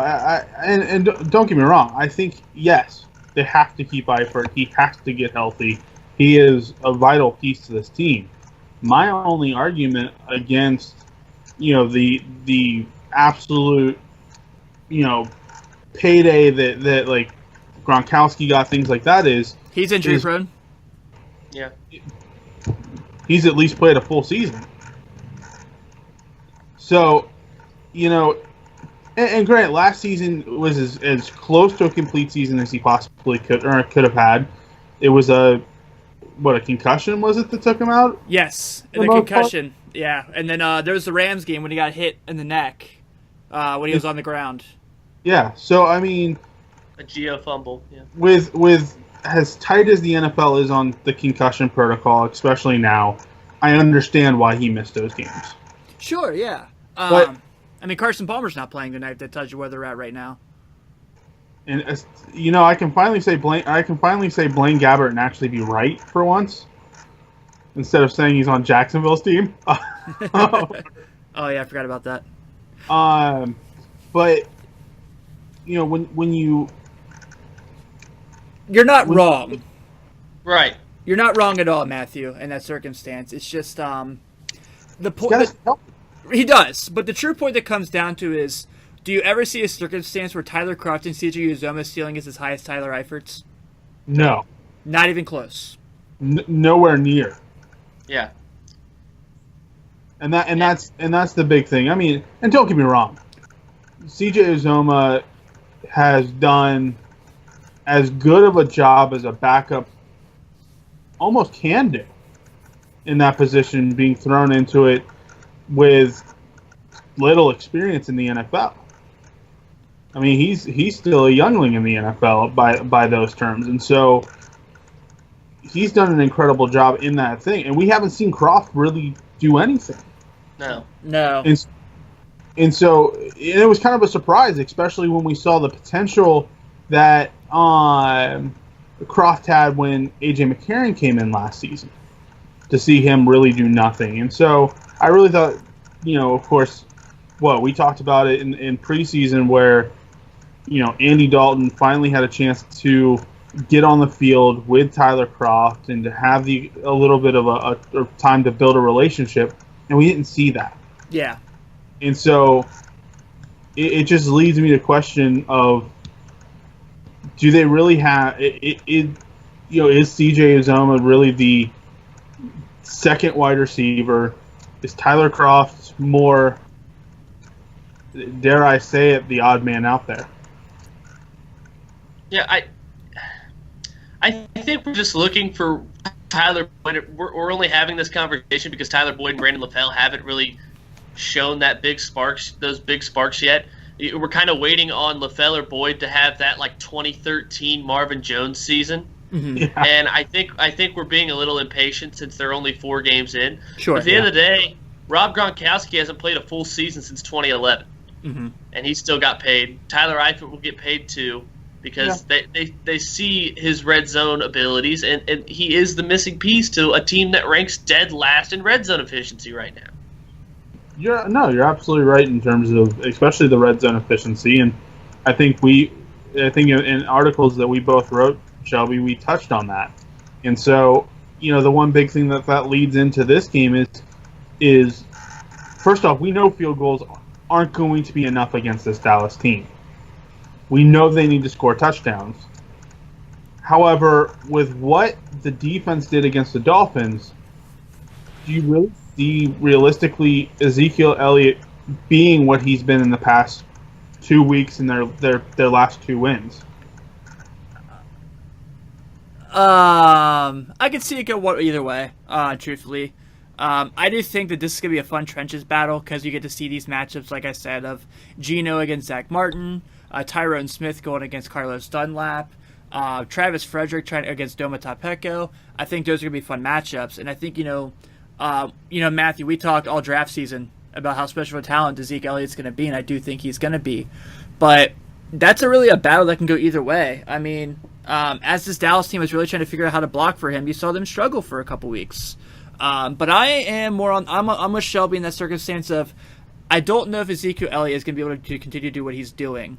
and don't get me wrong. I think, yes, they have to keep Eifert. He has to get healthy. He is a vital piece to this team. My only argument against, the absolute, payday that like Gronkowski got, things like that, is he's injury prone. Yeah, he's at least played a full season. So, And granted, last season was as close to a complete season as he possibly could have had. It was a concussion was it that took him out? Yes, the concussion. Yeah, and then there was the Rams game when he got hit in the neck when he was on the ground. Yeah, so I mean, a geo fumble. Yeah. With as tight as the NFL is on the concussion protocol, especially now, I understand why he missed those games. Sure, yeah. But Carson Palmer's not playing tonight. That tells you where they're at right now. And I can finally say Blaine Gabbert and actually be right for once, instead of saying he's on Jacksonville's team. Oh yeah, I forgot about that. But when you're not wrong, right? You're not wrong at all, Matthew. In that circumstance, it's just the point. He does, but the true point that comes down to is, do you ever see a circumstance where Tyler Kroft and C.J. Uzomah's ceiling is as high as Tyler Eifert's? No. Not even close. Nowhere near. Yeah. And that's the big thing. I mean, and don't get me wrong, C.J. Uzomah has done as good of a job as a backup almost can do in that position, being thrown into it with little experience in the NFL. I mean, he's still a youngling in the NFL by those terms, and so he's done an incredible job in that thing. And we haven't seen Kroft really do anything. No. And so it was kind of a surprise, especially when we saw the potential that Kroft had when A.J. McCarron came in last season, to see him really do nothing. And so I really thought, of course, we talked about it in preseason where, Andy Dalton finally had a chance to get on the field with Tyler Kroft and to have a little bit of a time to build a relationship, and we didn't see that. Yeah. And so it just leads me to question of, do they really have is C.J. Uzomah really the second wide receiver? Is Tyler Kroft more, dare I say it, the odd man out there? Yeah, I think we're just looking for Tyler Boyd. We're only having this conversation because Tyler Boyd and Brandon LaFell haven't really shown those big sparks yet. We're kind of waiting on LaFell or Boyd to have that 2013 Marvin Jones season. Mm-hmm. Yeah. And I think we're being a little impatient since they're only 4 games in. Sure. But at the end of the day, Rob Gronkowski hasn't played a full season since 2011, and he still got paid. Tyler Eifert will get paid too because they see his red zone abilities, and he is the missing piece to a team that ranks dead last in red zone efficiency right now. You're absolutely right in terms of especially the red zone efficiency, and I think in articles that we both wrote, Shelby, we touched on that. And so, the one big thing that leads into this game is first off, we know field goals aren't going to be enough against this Dallas team. We know they need to score touchdowns. However, with what the defense did against the Dolphins, do you really see realistically Ezekiel Elliott being what he's been in the past 2 weeks in their last 2 wins? I could see it go either way, truthfully. I do think that this is going to be a fun trenches battle because you get to see these matchups, like I said, of Geno against Zach Martin, Tyrone Smith going against Carlos Dunlap, Travis Frederick trying against Doma Tapeko. I think those are going to be fun matchups. And I think, Matthew, we talked all draft season about how special of a talent Ezekiel Elliott's going to be, and I do think he's going to be. But that's really a battle that can go either way. I mean, as this Dallas team is really trying to figure out how to block for him, you saw them struggle for a couple weeks. But I am more on. I'm with Shelby in that circumstance of I don't know if Ezekiel Elliott is going to be able to continue to do what he's doing.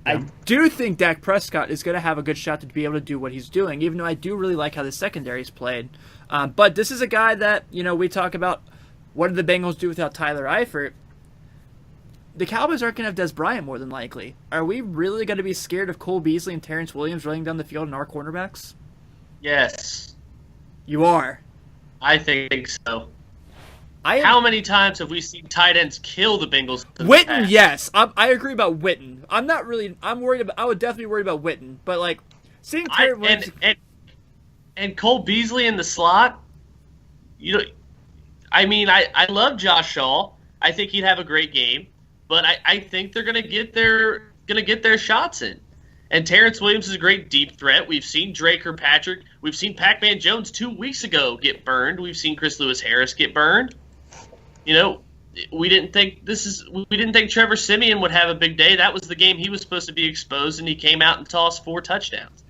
Yeah. I do think Dak Prescott is going to have a good shot to be able to do what he's doing, even though I do really like how the secondary's played. But this is a guy that, we talk about what did the Bengals do without Tyler Eifert. The Cowboys aren't going to have Des Bryant more than likely. Are we really going to be scared of Cole Beasley and Terrence Williams running down the field in our cornerbacks? Yes. You are? I think so. How many times have we seen tight ends kill the Bengals? Witten, yes. I agree about Witten. I'm worried about. I would definitely worry about Witten. But, seeing Terrence Williams... And Cole Beasley in the slot, I love Josh Shaw. I think he'd have a great game. But I think they're gonna get their shots in. And Terrence Williams is a great deep threat. We've seen Drake Kirkpatrick. We've seen Pac-Man Jones 2 weeks ago get burned. We've seen Chris Lewis-Harris get burned. We didn't think Trevor Siemian would have a big day. That was the game he was supposed to be exposed, and he came out and tossed 4 touchdowns.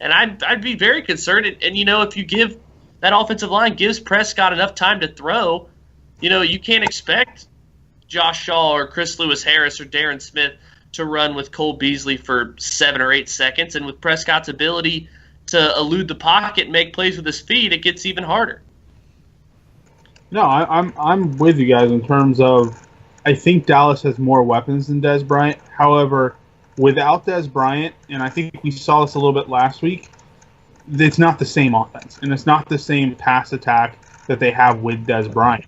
And I'd be very concerned. And if you give that offensive line gives Prescott enough time to throw, you can't expect Josh Shaw or Chris Lewis-Harris or Darren Smith to run with Cole Beasley for 7 or 8 seconds. And with Prescott's ability to elude the pocket and make plays with his feet, it gets even harder. No, I'm with you guys in terms of I think Dallas has more weapons than Des Bryant. However, without Des Bryant, and I think we saw this a little bit last week, it's not the same offense, and it's not the same pass attack that they have with Des Bryant.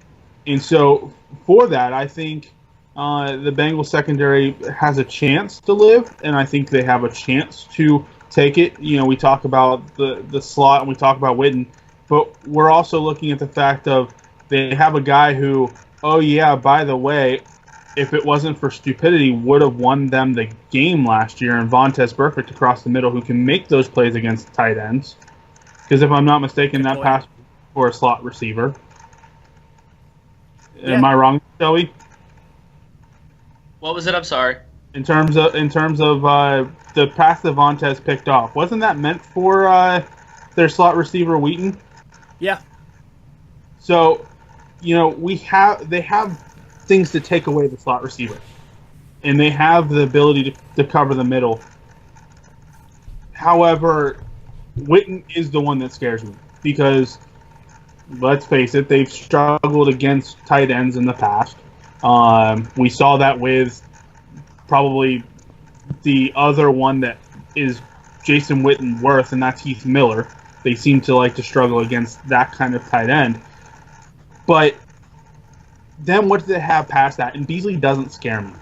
And so for that, I think the Bengals secondary has a chance to live, and I think they have a chance to take it. We talk about the slot and we talk about Witten, but we're also looking at the fact of they have a guy who, by the way, if it wasn't for stupidity, would have won them the game last year, and Vontaze Burfict across the middle who can make those plays against tight ends. Because if I'm not mistaken, that pass for a slot receiver. Yeah. Am I wrong, Joey? What was it? I'm sorry. In terms of the pass that Vontaze picked off, wasn't that meant for their slot receiver Wheaton? Yeah. So, they have things to take away the slot receiver, and they have the ability to cover the middle. However, Witten is the one that scares me because, let's face it, they've struggled against tight ends in the past. We saw that with probably the other one that is Jason Witten worth, and that's Heath Miller. They seem to like to struggle against that kind of tight end. But then what do they have past that? And Beasley doesn't scare me,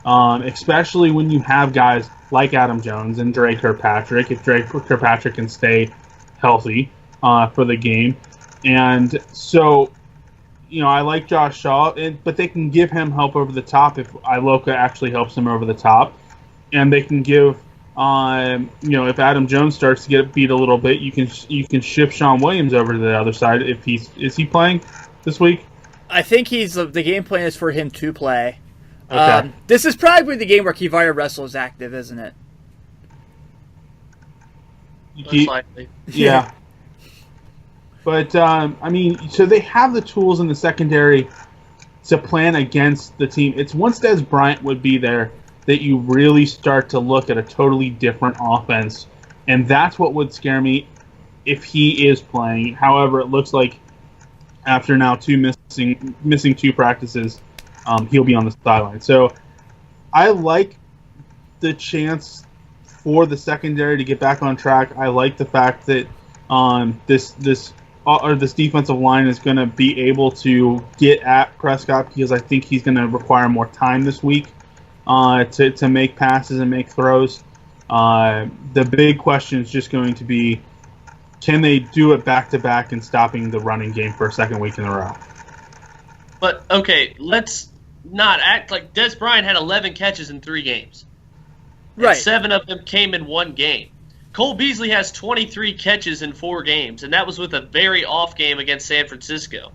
especially when you have guys like Adam Jones and Drake Kirkpatrick, if Drake Kirkpatrick can stay healthy for the game. And so, I like Josh Shaw, but they can give him help over the top if Iloka actually helps him over the top. And they can give, if Adam Jones starts to get beat a little bit, you can shift Sean Williams over to the other side. Is he playing this week? I think the game plan is for him to play. Okay. This is probably the game where Kivara Russell is active, isn't it? Most likely. Yeah. But, so they have the tools in the secondary to plan against the team. It's once Des Bryant would be there that you really start to look at a totally different offense. And that's what would scare me if he is playing. However, it looks like after now missing 2 practices, he'll be on the sideline. So I like the chance for the secondary to get back on track. I like the fact that this defensive line is going to be able to get at Prescott, because I think he's going to require more time this week to make passes and make throws. The big question is just going to be, can they do it back-to-back and stopping the running game for a second week in a row? But, okay, let's not act like Des Bryant had 11 catches in 3 games. And Right. 7 of them came in 1 game. Cole Beasley has 23 catches in 4 games, and that was with a very off game against San Francisco.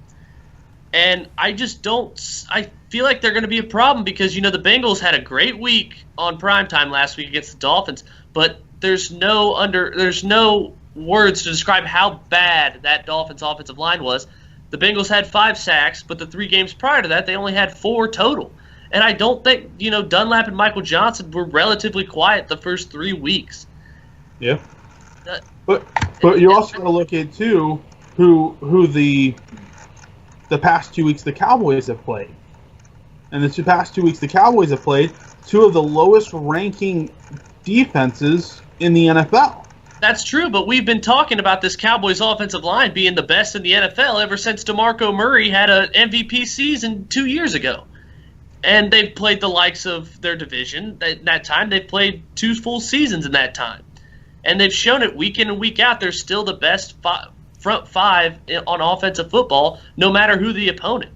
And I just don't – I feel like they're going to be a problem because, the Bengals had a great week on primetime last week against the Dolphins, but there's no words to describe how bad that Dolphins offensive line was. The Bengals had 5 sacks, but the 3 games prior to that, they only had 4 total. And I don't think, Dunlap and Michael Johnson were relatively quiet the first 3 weeks. Yeah. But you also got to look at, too, who the past 2 weeks the Cowboys have played. And the past 2 weeks the Cowboys have played 2 of the lowest ranking defenses in the NFL. That's true, but we've been talking about this Cowboys offensive line being the best in the NFL ever since DeMarco Murray had an MVP season 2 years ago. And they've played the likes of their division. At that time, they've played 2 full seasons in that time. And they've shown it week in and week out. They're still the best front 5 on offensive football, no matter who the opponent.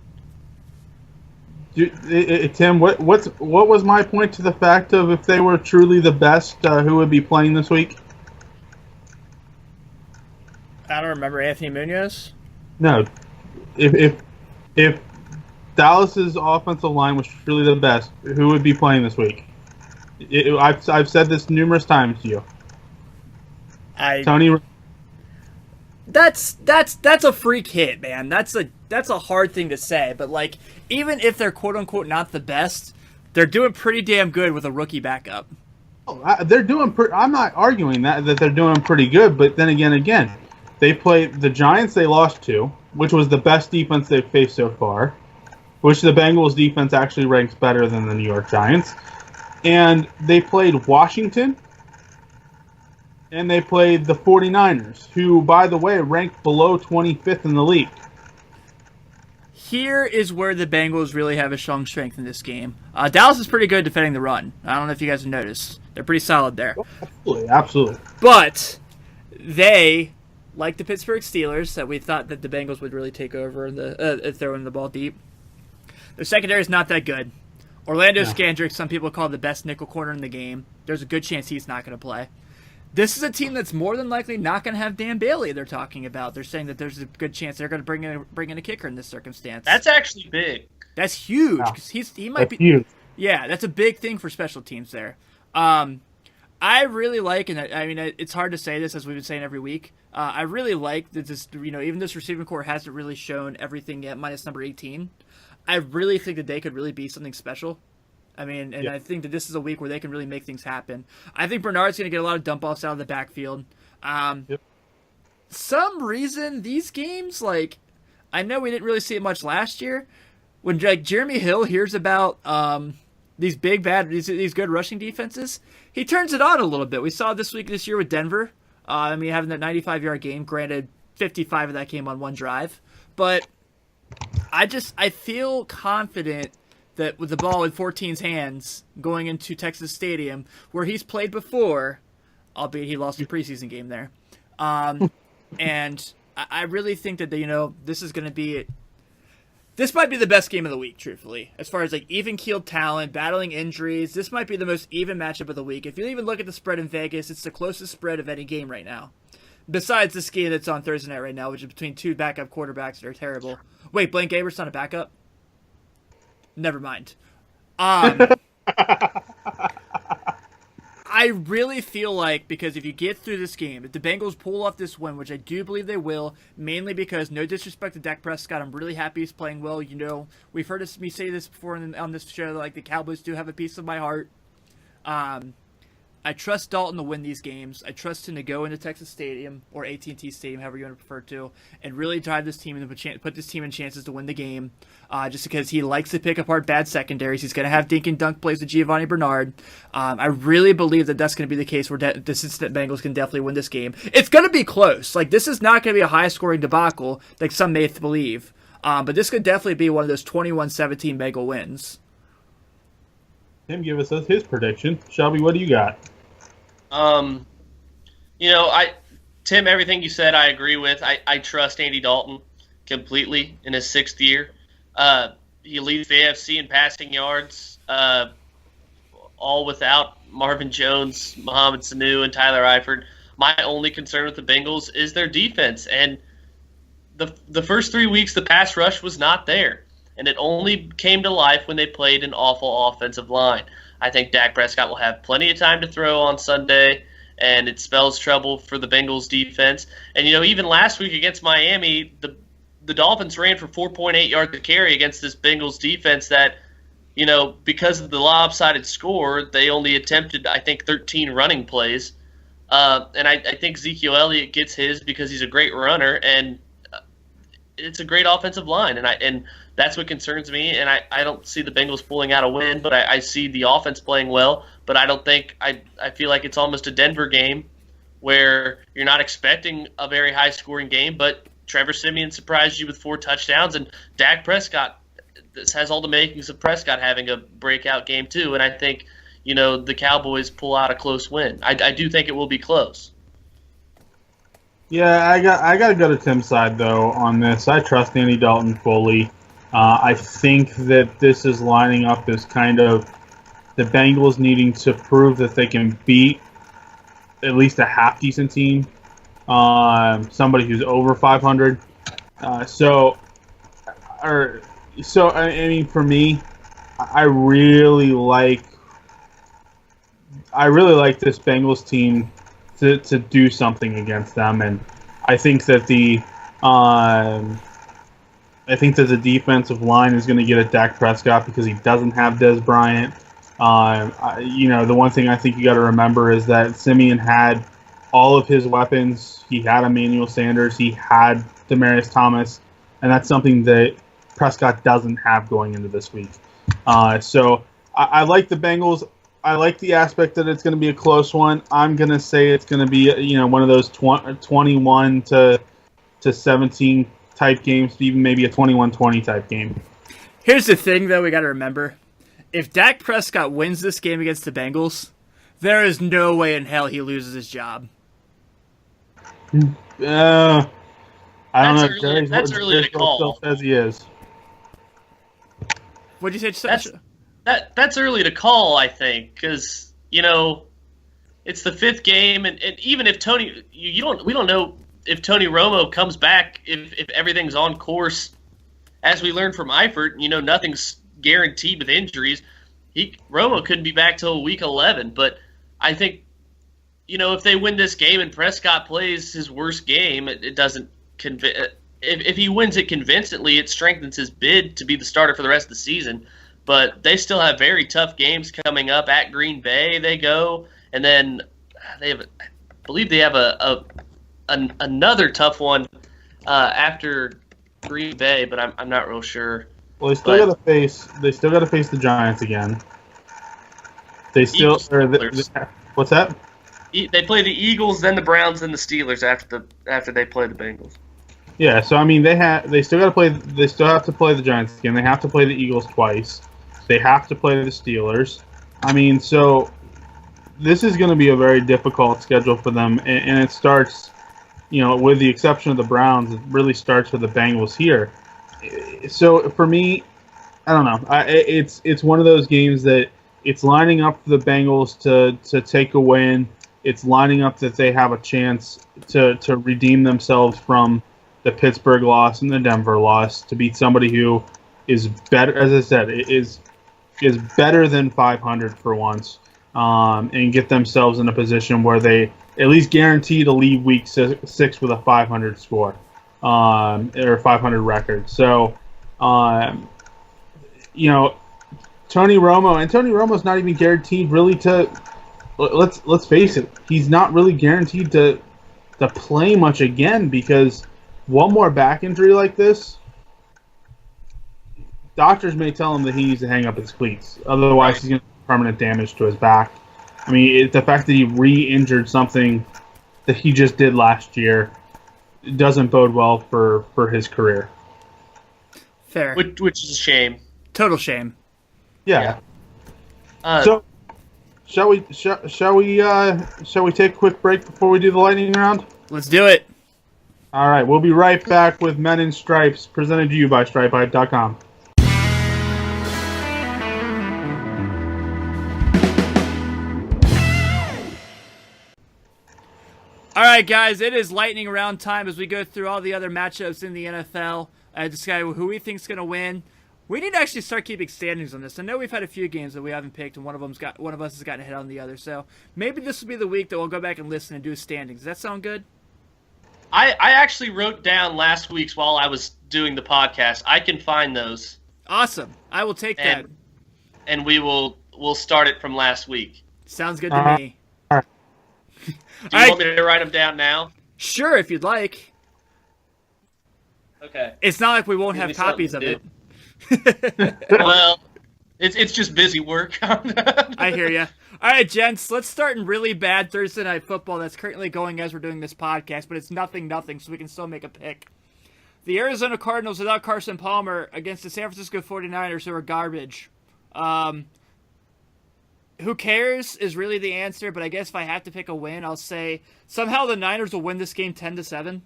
Tim, what was my point to the fact of if they were truly the best, who would be playing this week? I don't remember. Anthony Munoz? No. If Dallas's offensive line was truly the best, who would be playing this week? I've said this numerous times to you. Tony. That's a freak hit, man. That's a hard thing to say, but like, even if they're quote unquote not the best, they're doing pretty damn good with a rookie backup. They're doing. I'm not arguing that they're doing pretty good, but then again, they played the Giants. They lost to, which was the best defense they've faced so far. Which the Bengals defense actually ranks better than the New York Giants, and they played Washington. And they played the 49ers, who, by the way, ranked below 25th in the league. Here is where the Bengals really have a strong strength in this game. Dallas is pretty good defending the run. I don't know if you guys have noticed. They're pretty solid there. Absolutely. But they, like the Pittsburgh Steelers, that we thought that the Bengals would really take over throwing the ball deep, their secondary is not that good. Orlando Scandrick, some people call the best nickel corner in the game. There's a good chance he's not going to play. This is a team that's more than likely not going to have Dan Bailey. They're talking about. They're saying that there's a good chance they're going to bring in a kicker in this circumstance. That's actually big. That's huge. Wow. He might be huge. Yeah, that's a big thing for special teams there. I really like, and I mean, it's hard to say this as we've been saying every week. I really like that this, even this receiving core hasn't really shown everything yet, minus number 18. I really think that they could really be something special. I mean, and I think that this is a week where they can really make things happen. I think Bernard's going to get a lot of dump offs out of the backfield. Some reason these games, like, I know we didn't really see it much last year. When Jeremy Hill hears about these these good rushing defenses, he turns it on a little bit. We saw this year with Denver. Having that 95-yard game. Granted, 55 of that came on one drive, but I feel confident that with the ball in 14's hands going into Texas Stadium, where he's played before, albeit he lost a preseason game there. And I really think that, this is going to be – this might be the best game of the week, truthfully. As far as, even-keeled talent, battling injuries, this might be the most even matchup of the week. If you even look at the spread in Vegas, it's the closest spread of any game right now. Besides this game that's on Thursday night right now, which is between 2 backup quarterbacks that are terrible. Wait, Blaine Gabbert's not a backup? Never mind. I really feel like, because if you get through this game, if the Bengals pull off this win, which I do believe they will, mainly because, no disrespect to Dak Prescott, I'm really happy he's playing well. We've heard me say this before on this show, that, the Cowboys do have a piece of my heart. I trust Dalton to win these games. I trust him to go into Texas Stadium or AT&T Stadium, however you want to prefer to, and really drive this team and put this team in chances to win the game. Just because he likes to pick apart bad secondaries. He's going to have dink and dunk plays with Giovanni Bernard. I really believe that that's going to be the case where the Cincinnati Bengals can definitely win this game. It's going to be close. Like, this is not going to be a high-scoring debacle like some may believe. But this could definitely be one of those 21-17 Bengal wins. Tim, give us his prediction. Shelby, what do you got? Tim, everything you said, I agree with. I trust Andy Dalton completely in his 6th year. He leads the AFC in passing yards, all without Marvin Jones, Mohamed Sanu, and Tyler Eifert. My only concern with the Bengals is their defense. And the first 3 weeks, the pass rush was not there. And it only came to life when they played an awful offensive line. I think Dak Prescott will have plenty of time to throw on Sunday, and it spells trouble for the Bengals defense. And, even last week against Miami, the Dolphins ran for 4.8 yards to carry against this Bengals defense that, because of the lopsided score, they only attempted, I think, 13 running plays. And I think Ezekiel Elliott gets his because he's a great runner, and it's a great offensive line. And that's what concerns me, and I don't see the Bengals pulling out a win, but I see the offense playing well. But I don't think – I feel like it's almost a Denver game where you're not expecting a very high-scoring game, but Trevor Siemian surprised you with 4 touchdowns, and Dak Prescott this has all the makings of Prescott having a breakout game too, and I think the Cowboys pull out a close win. I do think it will be close. Yeah, I got to go to Tim's side, though, on this. I trust Andy Dalton fully. I think that this is lining up as kind of the Bengals needing to prove that they can beat at least a half-decent team, somebody who's over 500. For me, I really like this Bengals team to do something against them, and I think that the defensive line is going to get at Dak Prescott because he doesn't have Des Bryant. The one thing I think you got to remember is that Simeon had all of his weapons. He had Emmanuel Sanders. He had Demaryius Thomas, and that's something that Prescott doesn't have going into this week. So I like the Bengals. I like the aspect that it's going to be a close one. I'm going to say it's going to be one of those 21 to 17 type games, even maybe a 21-20 type game. Here's the thing, though, we got to remember. If Dak Prescott wins this game against the Bengals, there is no way in hell he loses his job. I don't know. That's early to call. Still says he is. What'd you say? That's early to call, I think, because it's the 5th game, and even if Tony, we don't know if Tony Romo comes back, if everything's on course, as we learned from Eifert, nothing's guaranteed with injuries. Romo couldn't be back till week 11, but I think, if they win this game and Prescott plays his worst game, it doesn't if he wins it convincingly, it strengthens his bid to be the starter for the rest of the season. But they still have very tough games coming up. At Green Bay they go, and then I believe they have another tough one after Green Bay, but I'm not real sure. Well, they still got to face the Giants again. What's that? They play the Eagles, then the Browns, then the Steelers after they play the Bengals. Yeah, so they still have to play the Giants again. They have to play the Eagles twice. They have to play the Steelers. So this is going to be a very difficult schedule for them, and it starts, with the exception of the Browns, it really starts with the Bengals here. So for me, I don't know. It's one of those games that it's lining up for the Bengals to take a win. It's lining up that they have a chance to redeem themselves from the Pittsburgh loss and the Denver loss, to beat somebody who is better, as I said, is better than 500 for once, and get themselves in a position where they at least guarantee to leave week 6 with a 500 score, or 500 record. So, Tony Romo's not even guaranteed really to let's face it, he's not really guaranteed to play much again because one more back injury like this, doctors may tell him that he needs to hang up his cleats. Otherwise, he's going to have permanent damage to his back. I mean, the fact that he re-injured something that he just did last year doesn't bode well for his career. Fair. Which is a shame. Total shame. Yeah. So, shall we take a quick break before we do the lightning round? Let's do it. All right, we'll be right back with Men in Stripes, presented to you by StripeHype.com. All right, guys, it is lightning round time as we go through all the other matchups in the NFL. Decide who we think's going to win. We need to actually start keeping standings on this. I know we've had a few games that we haven't picked, and one of us has gotten ahead on the other. So maybe this will be the week that we'll go back and listen and do standings. Does that sound good? I actually wrote down last week's while I was doing the podcast. I can find those. Awesome. I will take that. And we'll start it from last week. Sounds good to me. All right. Do you want me to write them down now? Sure, if you'd like. Okay. It's not like we won't have copies of it. Well, it's just busy work. I hear you. All right, gents, let's start in really bad Thursday Night Football that's currently going as we're doing this podcast, but it's 0-0, so we can still make a pick. The Arizona Cardinals without Carson Palmer against the San Francisco 49ers, who are garbage. Who cares is really the answer, but I guess if I have to pick a win, I'll say somehow the Niners will win this game 10-7.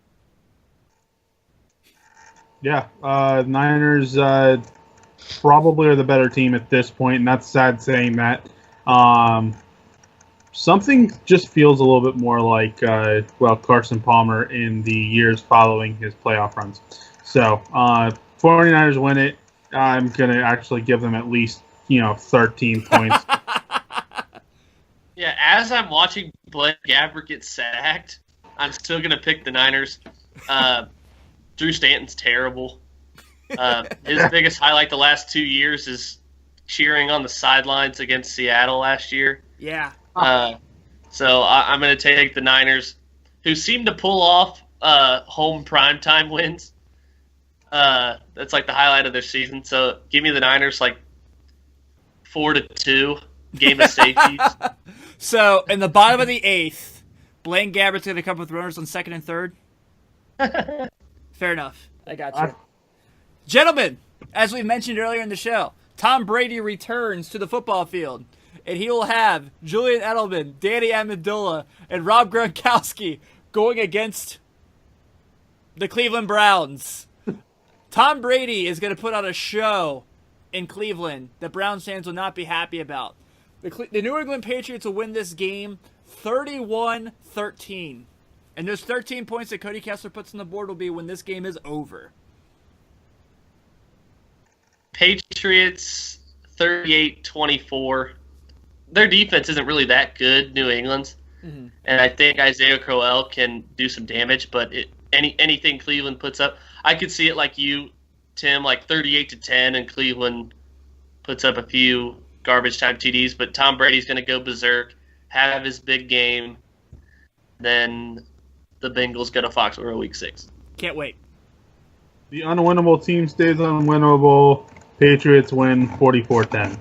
Yeah, Niners probably are the better team at this point, and that's sad saying that. Something just feels a little bit more like, Carson Palmer in the years following his playoff runs. So, 49ers win it. I'm going to actually give them at least, 13 points. Yeah, as I'm watching Blaine Gabbert get sacked, I'm still going to pick the Niners. Drew Stanton's terrible. His biggest highlight the last 2 years is cheering on the sidelines against Seattle last year. Yeah. So I'm going to take the Niners, who seem to pull off home primetime wins. That's like the highlight of their season. So give me the Niners 4-2, game of safeties. So in the bottom of the 8th, Blaine Gabbert's going to come with runners on 2nd and 3rd. Fair enough. I got you. Gentlemen, as we mentioned earlier in the show, Tom Brady returns to the football field, and he will have Julian Edelman, Danny Amendola, and Rob Gronkowski going against the Cleveland Browns. Tom Brady is going to put on a show in Cleveland that Browns fans will not be happy about. The New England Patriots will win this game 31-13. And those 13 points that Cody Kessler puts on the board will be when this game is over. Patriots 38-24. Their defense isn't really that good, New England's. Mm-hmm. And I think Isaiah Crowell can do some damage, but anything Cleveland puts up, I could see it like you, Tim, 38-10, and Cleveland puts up a few garbage time TDs, but Tom Brady's going to go berserk, have his big game, then the Bengals go to Foxborough Week 6. Can't wait. The unwinnable team stays unwinnable. Patriots win 44-10.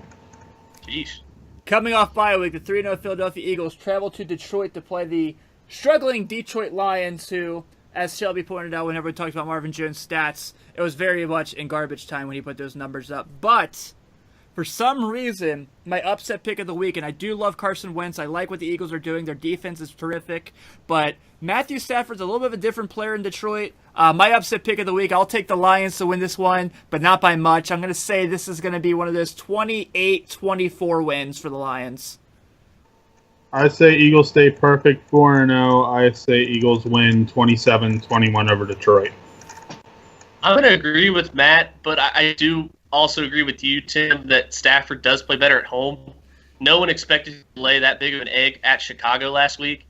Jeez. Coming off bye week, the 3-0 Philadelphia Eagles travel to Detroit to play the struggling Detroit Lions, who, as Shelby pointed out whenever we talked about Marvin Jones' stats, it was very much in garbage time when he put those numbers up. But for some reason, my upset pick of the week, and I do love Carson Wentz. I like what the Eagles are doing. Their defense is terrific. But Matthew Stafford's a little bit of a different player in Detroit. My upset pick of the week, I'll take the Lions to win this one, but not by much. I'm going to say this is going to be one of those 28-24 wins for the Lions. I say Eagles stay perfect 4-0. I say Eagles win 27-21 over Detroit. I'm going to agree with Matt, but I do also agree with you, Tim, that Stafford does play better at home. No one expected to lay that big of an egg at Chicago last week,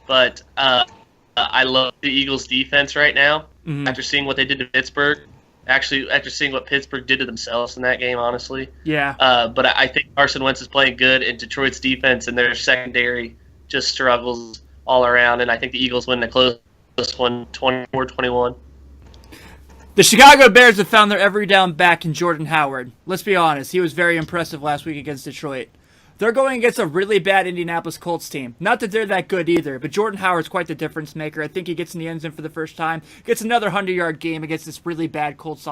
but I love the Eagles' defense right now after seeing what they did to Pittsburgh. Actually, after seeing what Pittsburgh did to themselves in that game, honestly. Yeah. But I think Carson Wentz is playing good, and Detroit's defense and their secondary just struggles all around. And I think the Eagles win a close one, 24-21. The Chicago Bears have found their every down back in Jordan Howard. Let's be honest, he was very impressive last week against Detroit. They're going against a really bad Indianapolis Colts team. Not that they're that good either, but Jordan Howard's quite the difference maker. I think he gets in the end zone for the first time, gets another 100-yard game against this really bad Colts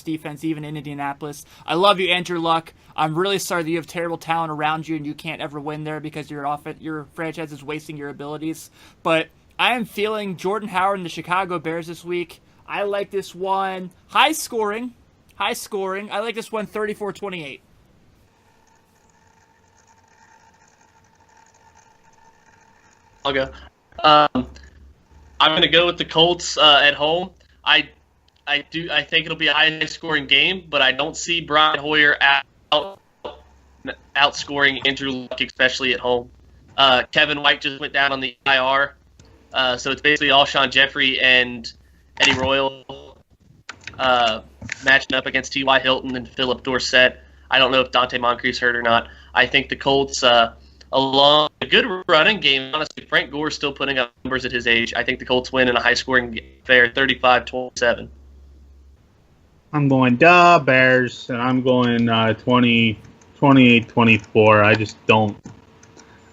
defense, even in Indianapolis. I love you, Andrew Luck. I'm really sorry that you have terrible talent around you and you can't ever win there because your franchise is wasting your abilities. But I am feeling Jordan Howard and the Chicago Bears this week. I like this one. High scoring. I like this one 34-28. I'll go. I'm going to go with the Colts at home. I think it'll be a high-scoring game, but I don't see Brian Hoyer outscoring Andrew Luck, especially at home. Kevin White just went down on the IR, so it's basically Alshon Jeffrey and Eddie Royal matching up against T.Y. Hilton and Philip Dorsett. I don't know if Dante Moncrief's hurt or not. I think the Colts, along a good running game, honestly, Frank Gore's still putting up numbers at his age. I think the Colts win in a high-scoring affair, 35-27. I'm going Bears, and I'm going 28-24. I don't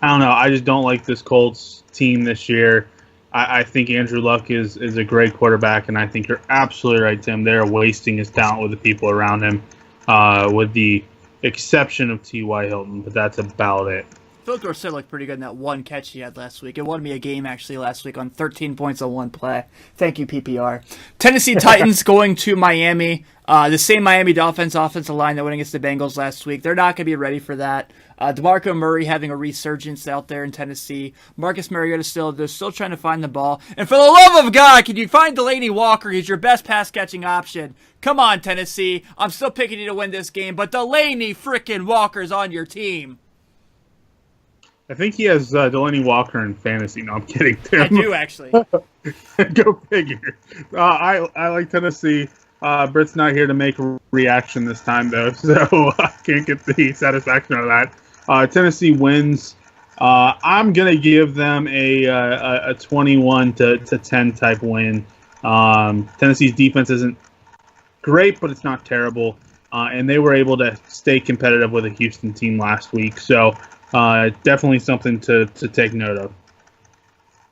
know. I just don't like this Colts team this year. I think Andrew Luck is a great quarterback, and I think you're absolutely right, Tim. They're wasting his talent with the people around him, with the exception of T.Y. Hilton, but that's about it. Phil Dorsett looked pretty good in that one catch he had last week. It won me a game, actually, last week on 13 points on one play. Thank you, PPR. Tennessee Titans going to Miami. The same Miami Dolphins offensive line that went against the Bengals last week. They're not going to be ready for that. DeMarco Murray having a resurgence out there in Tennessee. Marcus Mariota they're still trying to find the ball. And for the love of God, can you find Delaney Walker? He's your best pass-catching option. Come on, Tennessee. I'm still picking you to win this game, but Delaney frickin' Walker's on your team. I think he has Delaney Walker in fantasy. No, I'm kidding, Tim. I do, actually. Go figure. I like Tennessee. Britt's not here to make a reaction this time, though, so I can't get the satisfaction out of that. Tennessee wins. I'm going to give them a 21-10 type win. Tennessee's defense isn't great, but it's not terrible. And they were able to stay competitive with a Houston team last week. So definitely something to take note of.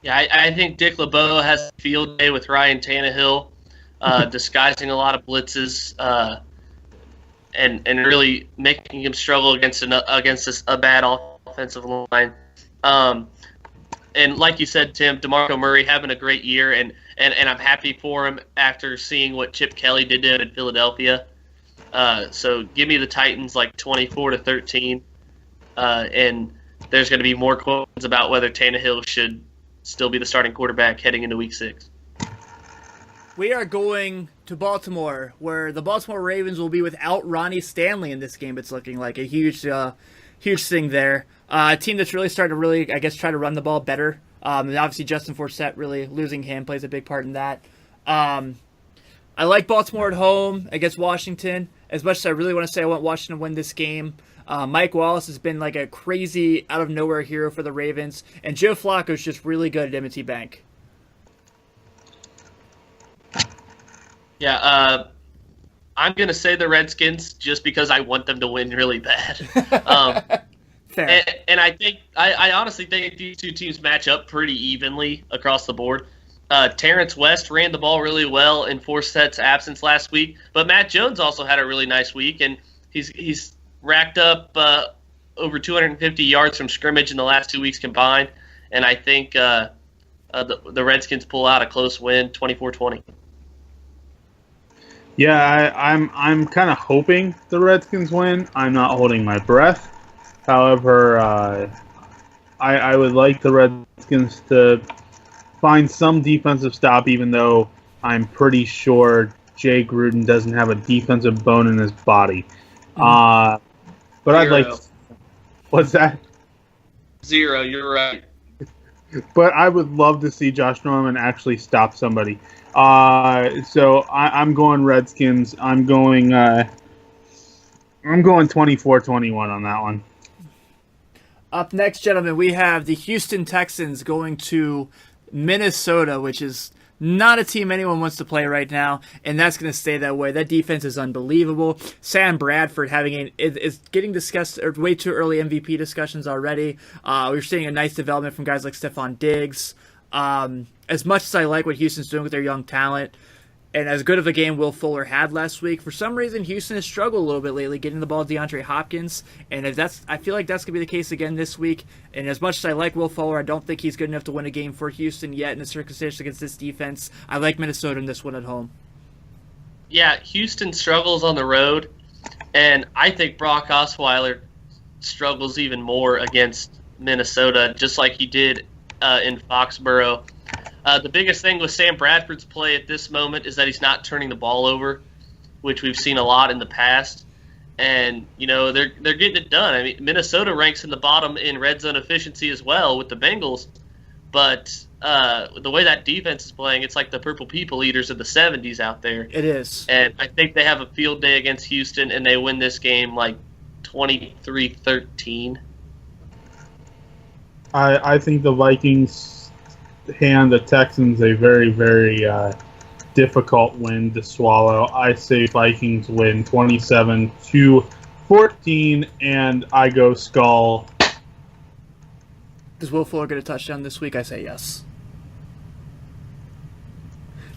Yeah, I think Dick LeBeau has a field day with Ryan Tannehill, disguising a lot of blitzes and really making him struggle against a bad offensive line. And like you said, Tim, DeMarco Murray having a great year, and I'm happy for him after seeing what Chip Kelly did to him in Philadelphia. So give me the Titans like 24-13, and there's going to be more questions about whether Tannehill should still be the starting quarterback heading into Week 6. We are going to Baltimore, where the Baltimore Ravens will be without Ronnie Stanley in this game. It's looking like a huge thing there. A team that's really starting to try to run the ball better. And obviously Justin Forsett really losing him plays a big part in that. I like Baltimore at home against Washington. As much as I really want to say I want Washington to win this game, Mike Wallace has been like a crazy out-of-nowhere hero for the Ravens. And Joe Flacco is just really good at M&T Bank. Yeah, I'm going to say the Redskins just because I want them to win really bad. Fair. And I honestly think these two teams match up pretty evenly across the board. Terrence West ran the ball really well in Forsett's absence last week, but Matt Jones also had a really nice week, and he's racked up over 250 yards from scrimmage in the last 2 weeks combined, and I think the Redskins pull out a close win, 24-20. Yeah, I'm kind of hoping the Redskins win. I'm not holding my breath. However, I would like the Redskins to find some defensive stop, even though I'm pretty sure Jay Gruden doesn't have a defensive bone in his body. But I'd like. What's that? 0. You're right. But I would love to see Josh Norman actually stop somebody. So I'm going Redskins. I'm going 24-21 on that one. Up next, gentlemen, we have the Houston Texans going to Minnesota, which is not a team anyone wants to play right now, and that's going to stay that way. That defense is unbelievable. Sam Bradford is getting discussed way too early MVP discussions already. We're seeing a nice development from guys like Stephon Diggs. As much as I like what Houston's doing with their young talent, and as good of a game Will Fuller had last week, for some reason Houston has struggled a little bit lately getting the ball to DeAndre Hopkins, and I feel like that's going to be the case again this week. And as much as I like Will Fuller, I don't think he's good enough to win a game for Houston yet in the circumstances against this defense. I like Minnesota in this one at home. Yeah, Houston struggles on the road, and I think Brock Osweiler struggles even more against Minnesota, just like he did in Foxborough. The biggest thing with Sam Bradford's play at this moment is that he's not turning the ball over, which we've seen a lot in the past. And, they're getting it done. I mean, Minnesota ranks in the bottom in red zone efficiency as well with the Bengals. But the way that defense is playing, it's like the Purple People Eaters of the 70s out there. It is. And I think they have a field day against Houston, and they win this game like 23-13. I think the Vikings hand the Texans a very, very difficult win to swallow. I say Vikings win 27-14, and I go Skull. Does Will Fuller get a touchdown this week? I say yes.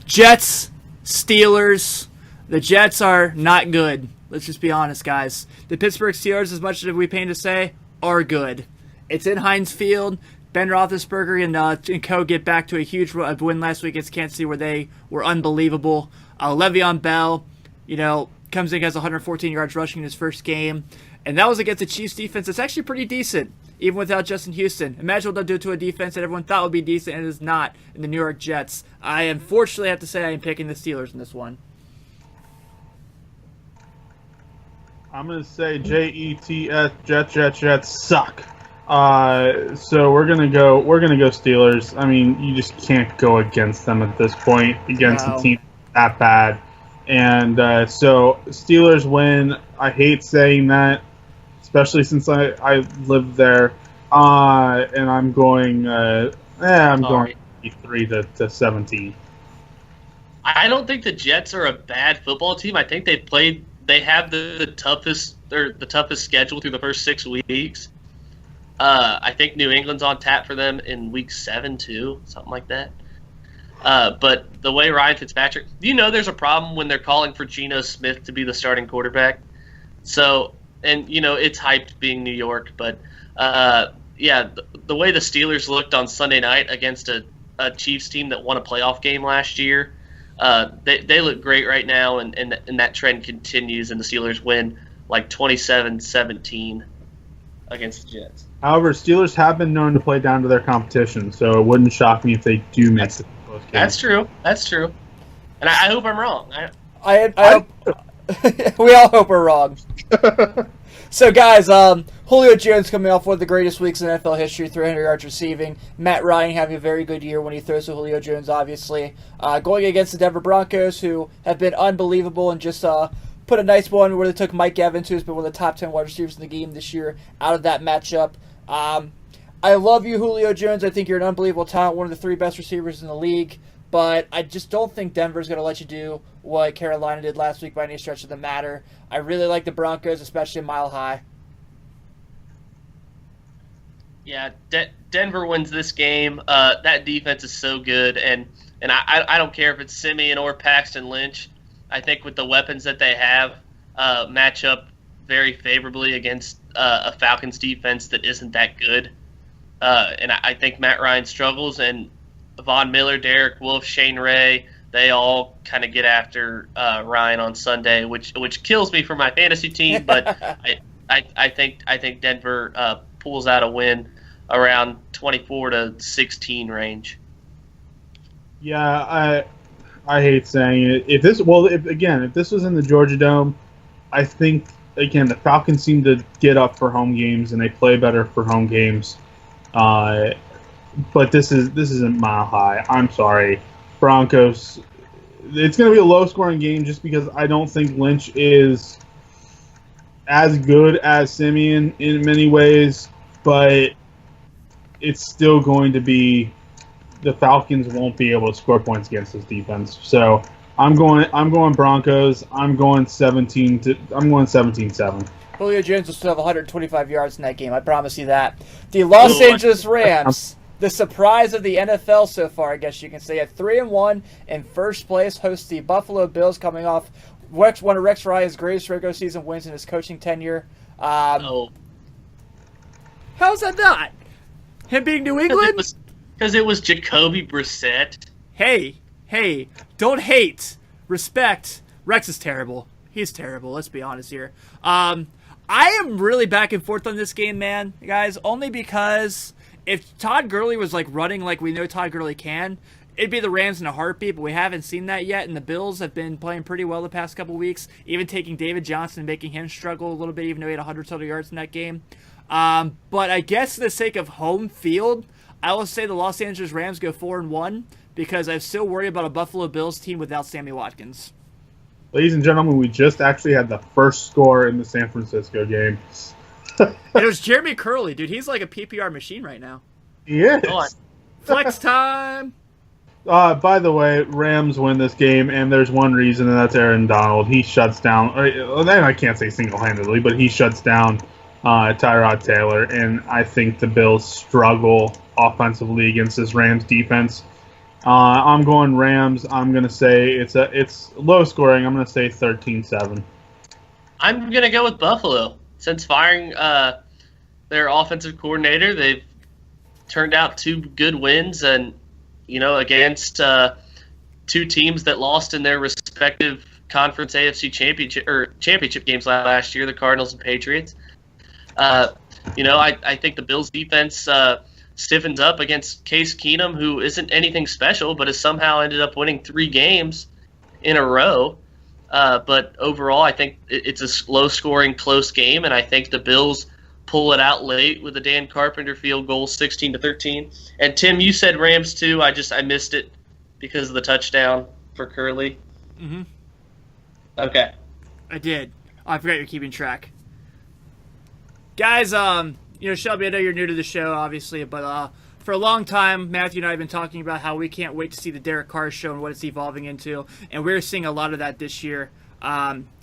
Jets, Steelers. The Jets are not good. Let's just be honest, guys. The Pittsburgh Steelers, as much as we pain to say, are good. It's in Heinz Field. Ben Roethlisberger and co get back to a huge win last week against Kansas City where they were unbelievable. Le'Veon Bell, comes in, has 114 yards rushing in his first game. And that was against the Chiefs defense. It's actually pretty decent, even without Justin Houston. Imagine what they'll do to a defense that everyone thought would be decent and it is not in the New York Jets. I unfortunately have to say I am picking the Steelers in this one. I'm going to say Jets, Jets suck. So we're gonna go Steelers. I mean, you just can't go against them at this point against a team that bad. And so Steelers win. I hate saying that, especially since I lived there. And I'm going. I'm going 3-17. I don't think the Jets are a bad football team. I think they have the toughest schedule through the first 6 weeks. I think New England's on tap for them in week 7 too, something like that. But the way Ryan Fitzpatrick, there's a problem when they're calling for Geno Smith to be the starting quarterback. So, and it's hyped being New York, but the way the Steelers looked on Sunday night against a Chiefs team that won a playoff game last year, they look great right now, and that trend continues, and the Steelers win like 27-17 against the Jets. However, Steelers have been known to play down to their competition, so it wouldn't shock me if they do miss it. That's true. And I hope I'm wrong. I hope, we all hope we're wrong. So, guys, Julio Jones coming off one of the greatest weeks in NFL history, 300 yards receiving. Matt Ryan having a very good year when he throws to Julio Jones, obviously. Going against the Denver Broncos, who have been unbelievable and just put a nice one where they took Mike Evans, who's been one of the top 10 wide receivers in the game this year, out of that matchup. I love you, Julio Jones. I think you're an unbelievable talent, one of the 3 best receivers in the league. But I just don't think Denver's going to let you do what Carolina did last week by any stretch of the matter. I really like the Broncos, especially Mile High. Yeah, Denver wins this game. That defense is so good, and I don't care if it's Simeon or Paxton Lynch. I think with the weapons that they have, match up very favorably against a Falcons defense that isn't that good. And I think Matt Ryan struggles, and Von Miller, Derek Wolfe, Shane Ray, they all kind of get after Ryan on Sunday, which kills me for my fantasy team. But I think Denver pulls out a win around 24-16 range. Yeah, I hate saying it. If this was in the Georgia Dome, I think again the Falcons seem to get up for home games and they play better for home games. but this isn't mile high. I'm sorry, Broncos. It's going to be a low-scoring game just because I don't think Lynch is as good as Simeon in many ways, but it's still going to be the Falcons won't be able to score points against this defense. So I'm going Broncos. I'm going 17-7. Julio Jones will still have 125 yards in that game. I promise you that. The Los Angeles Rams, the surprise of the NFL so far, I guess you can say, at 3-1 in first place, host the Buffalo Bills, coming off one of Rex Ryan's greatest regular season wins in his coaching tenure. How's that not? Him beating New England? Because it was Jacoby Brissett. Hey, don't hate. Respect. Rex is terrible. He's terrible. Let's be honest here. I am really back and forth on this game, man, guys, only because if Todd Gurley was running like we know Todd Gurley can, it'd be the Rams in a heartbeat, but we haven't seen that yet, and the Bills have been playing pretty well the past couple weeks, even taking David Johnson and making him struggle a little bit, even though he had 100 total yards in that game. But I guess for the sake of home field, I will say the Los Angeles Rams go 4-1 because I still worry about a Buffalo Bills team without Sammy Watkins. Ladies and gentlemen, we just actually had the first score in the San Francisco game. It was Jeremy Curley, dude. He's like a PPR machine right now. He is. Flex time. By the way, Rams win this game, and there's one reason, and that's Aaron Donald. He shuts down, then I can't say single-handedly, but he shuts down Tyrod Taylor, and I think the Bills struggle offensively against this Rams defense. I'm going Rams. I'm going to say it's low scoring. I'm going to say 13-7. I'm going to go with Buffalo. Since firing their offensive coordinator, they've turned out 2 good wins, and against 2 teams that lost in their respective conference AFC championship games last year, the Cardinals and Patriots. I think the Bills defense stiffens up against Case Keenum, who isn't anything special, but has somehow ended up winning 3 games in a row. But overall, I think it's a low-scoring, close game, and I think the Bills pull it out late with a Dan Carpenter field goal, 16-13. And Tim, you said Rams too. I missed it because of the touchdown for Curley. Mm-hmm. Okay. I did. I forgot you're keeping track. Guys, Shelby, I know you're new to the show, obviously, but for a long time, Matthew and I have been talking about how we can't wait to see the Derek Carr show and what it's evolving into, and we're seeing a lot of that this year.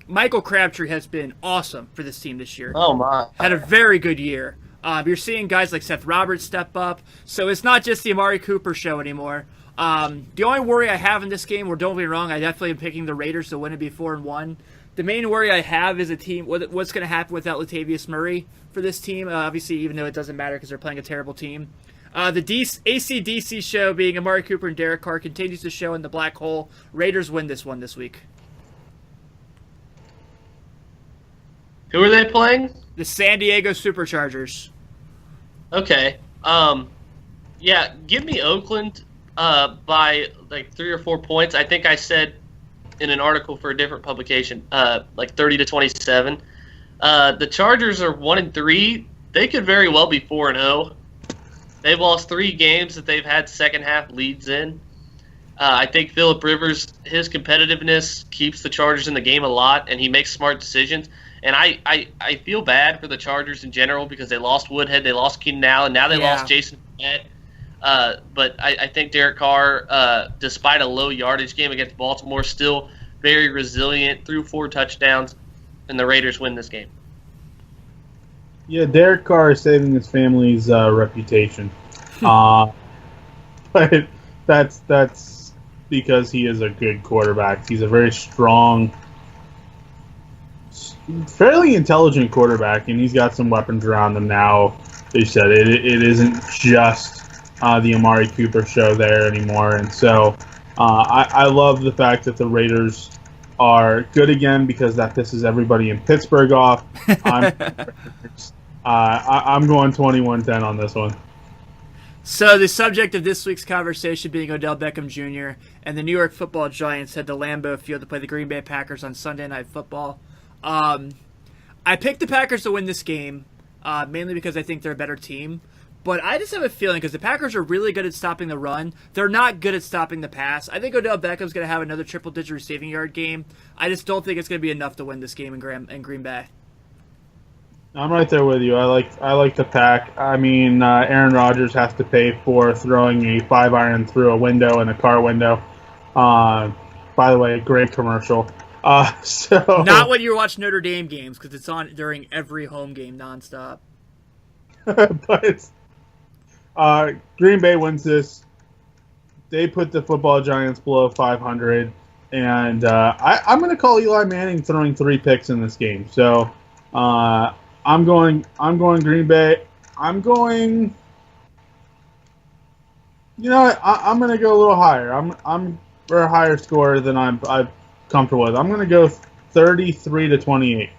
Michael Crabtree has been awesome for this team this year. Oh, my. Had a very good year. You're seeing guys like Seth Roberts step up, so it's not just the Amari Cooper show anymore. The only worry I have in this game, don't get me wrong, I definitely am picking the Raiders to win and be 4-1. The main worry I have is a team. What's going to happen without Latavius Murray for this team? Obviously, even though it doesn't matter because they're playing a terrible team. The ACDC show, being Amari Cooper and Derek Carr, continues to show in the black hole. Raiders win this one this week. Who are they playing? The San Diego Superchargers. Okay. Yeah, give me Oakland by 3 or 4 points. I think I said in an article for a different publication, 30-27. The Chargers are 1-3. They could very well be 4-0. They've lost 3 games that they've had second half leads in. I think Phillip Rivers, his competitiveness keeps the Chargers in the game a lot, and he makes smart decisions. And I feel bad for the Chargers in general because they lost Woodhead, they lost Keenan Allen, now they lost Jason Burnett. But I think Derek Carr, despite a low yardage game against Baltimore, still very resilient, threw 4 touchdowns, and the Raiders win this game. Yeah, Derek Carr is saving his family's reputation. But that's because he is a good quarterback. He's a very strong, fairly intelligent quarterback, and he's got some weapons around him now. They said it isn't just the Amari Cooper show there anymore. And so I love the fact that the Raiders are good again because that pisses everybody in Pittsburgh off. I'm going 21-10 on this one. So the subject of this week's conversation being Odell Beckham Jr. and the New York Football Giants head to Lambeau Field to play the Green Bay Packers on Sunday Night Football. I picked the Packers to win this game, mainly because I think they're a better team. But I just have a feeling because the Packers are really good at stopping the run. They're not good at stopping the pass. I think Odell Beckham's going to have another triple-digit receiving yard game. I just don't think it's going to be enough to win this game in Green Bay. I'm right there with you. I like the Pack. I mean, Aaron Rodgers has to pay for throwing a 5-iron through a window in a car window. By the way, great commercial. So not when you watch Notre Dame games because it's on during every home game nonstop. But Green Bay wins this. They put the football Giants below 500, and I'm going to call Eli Manning throwing 3 picks in this game. So I'm going Green Bay. I'm going. You know what? I'm going to go a little higher. I'm for a higher score than I'm comfortable with. I'm going to go 33-28.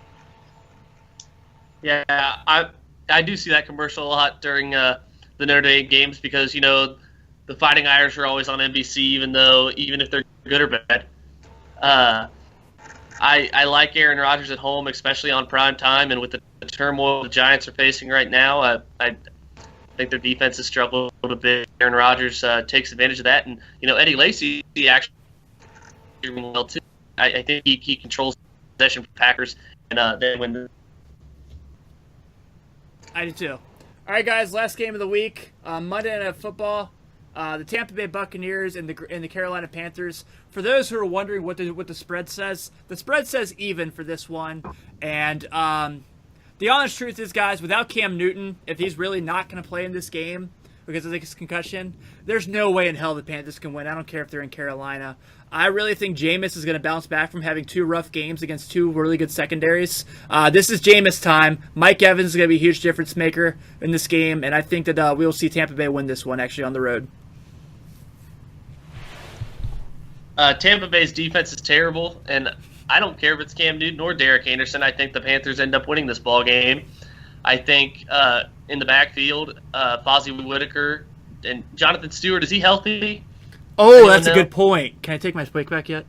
Yeah, I do see that commercial a lot during the Notre Dame games because, you know, the Fighting Irish are always on NBC, even if they're good or bad. I like Aaron Rodgers at home, especially on prime time, and with the turmoil the Giants are facing right now, I think their defense has struggled a bit. Aaron Rodgers takes advantage of that, and you know Eddie Lacy actually doing well too. I think he controls possession for Packers, and they win. I do too. All right, guys. Last game of the week, Monday Night Football. The Tampa Bay Buccaneers and the Carolina Panthers. For those who are wondering what the spread says, the spread says even for this one. And the honest truth is, guys, without Cam Newton, if he's really not going to play in this game because of his concussion, there's no way in hell the Panthers can win. I don't care if they're in Carolina. I really think Jameis is going to bounce back from having 2 rough games against 2 really good secondaries. This is Jameis time. Mike Evans is going to be a huge difference maker in this game, and I think that we will see Tampa Bay win this one actually on the road. Tampa Bay's defense is terrible, and I don't care if it's Cam Newton or Derek Anderson. I think the Panthers end up winning this ball game. I think in the backfield, Fozzie Whitaker and Jonathan Stewart, is he healthy? Oh, that's a good point. Can I take my spike back yet?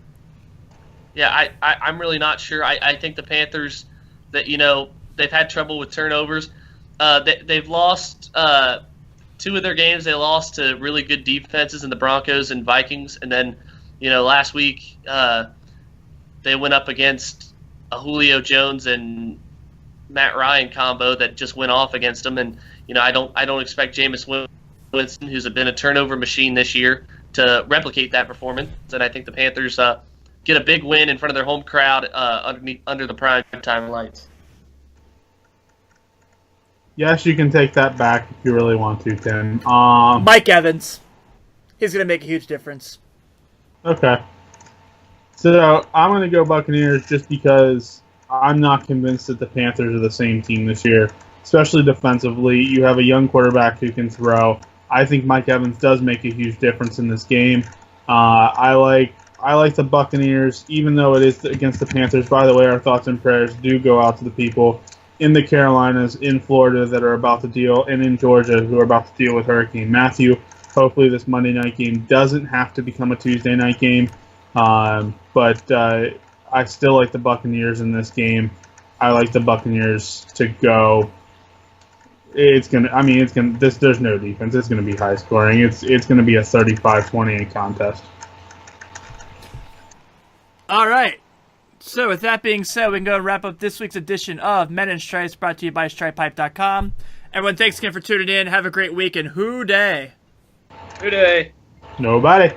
Yeah, I'm really not sure. I think the Panthers, that they've had trouble with turnovers. They've lost 2 of their games. They lost to really good defenses in the Broncos and Vikings, and then last week they went up against a Julio Jones and Matt Ryan combo that just went off against them. And I don't expect Jameis Winston, who's been a turnover machine this year, to replicate that performance. And I think the Panthers get a big win in front of their home crowd under the prime time lights. Yes, you can take that back if you really want to, Tim. Mike Evans. He's going to make a huge difference. Okay. So I'm going to go Buccaneers just because I'm not convinced that the Panthers are the same team this year, especially defensively. You have a young quarterback who can throw. I think Mike Evans does make a huge difference in this game. I like the Buccaneers, even though it is against the Panthers. By the way, our thoughts and prayers do go out to the people in the Carolinas, in Florida that are about to deal, and in Georgia who are about to deal with Hurricane Matthew. Hopefully this Monday night game doesn't have to become a Tuesday night game. But I still like the Buccaneers in this game. I like the Buccaneers to go. There's no defense. It's gonna be high scoring. It's gonna be a 35-28 contest. All right. So with that being said, we can go and wrap up this week's edition of Men in Stripes, brought to you by StripePipe.com. Everyone, thanks again for tuning in. Have a great week, and hoo day. Good day. Nobody.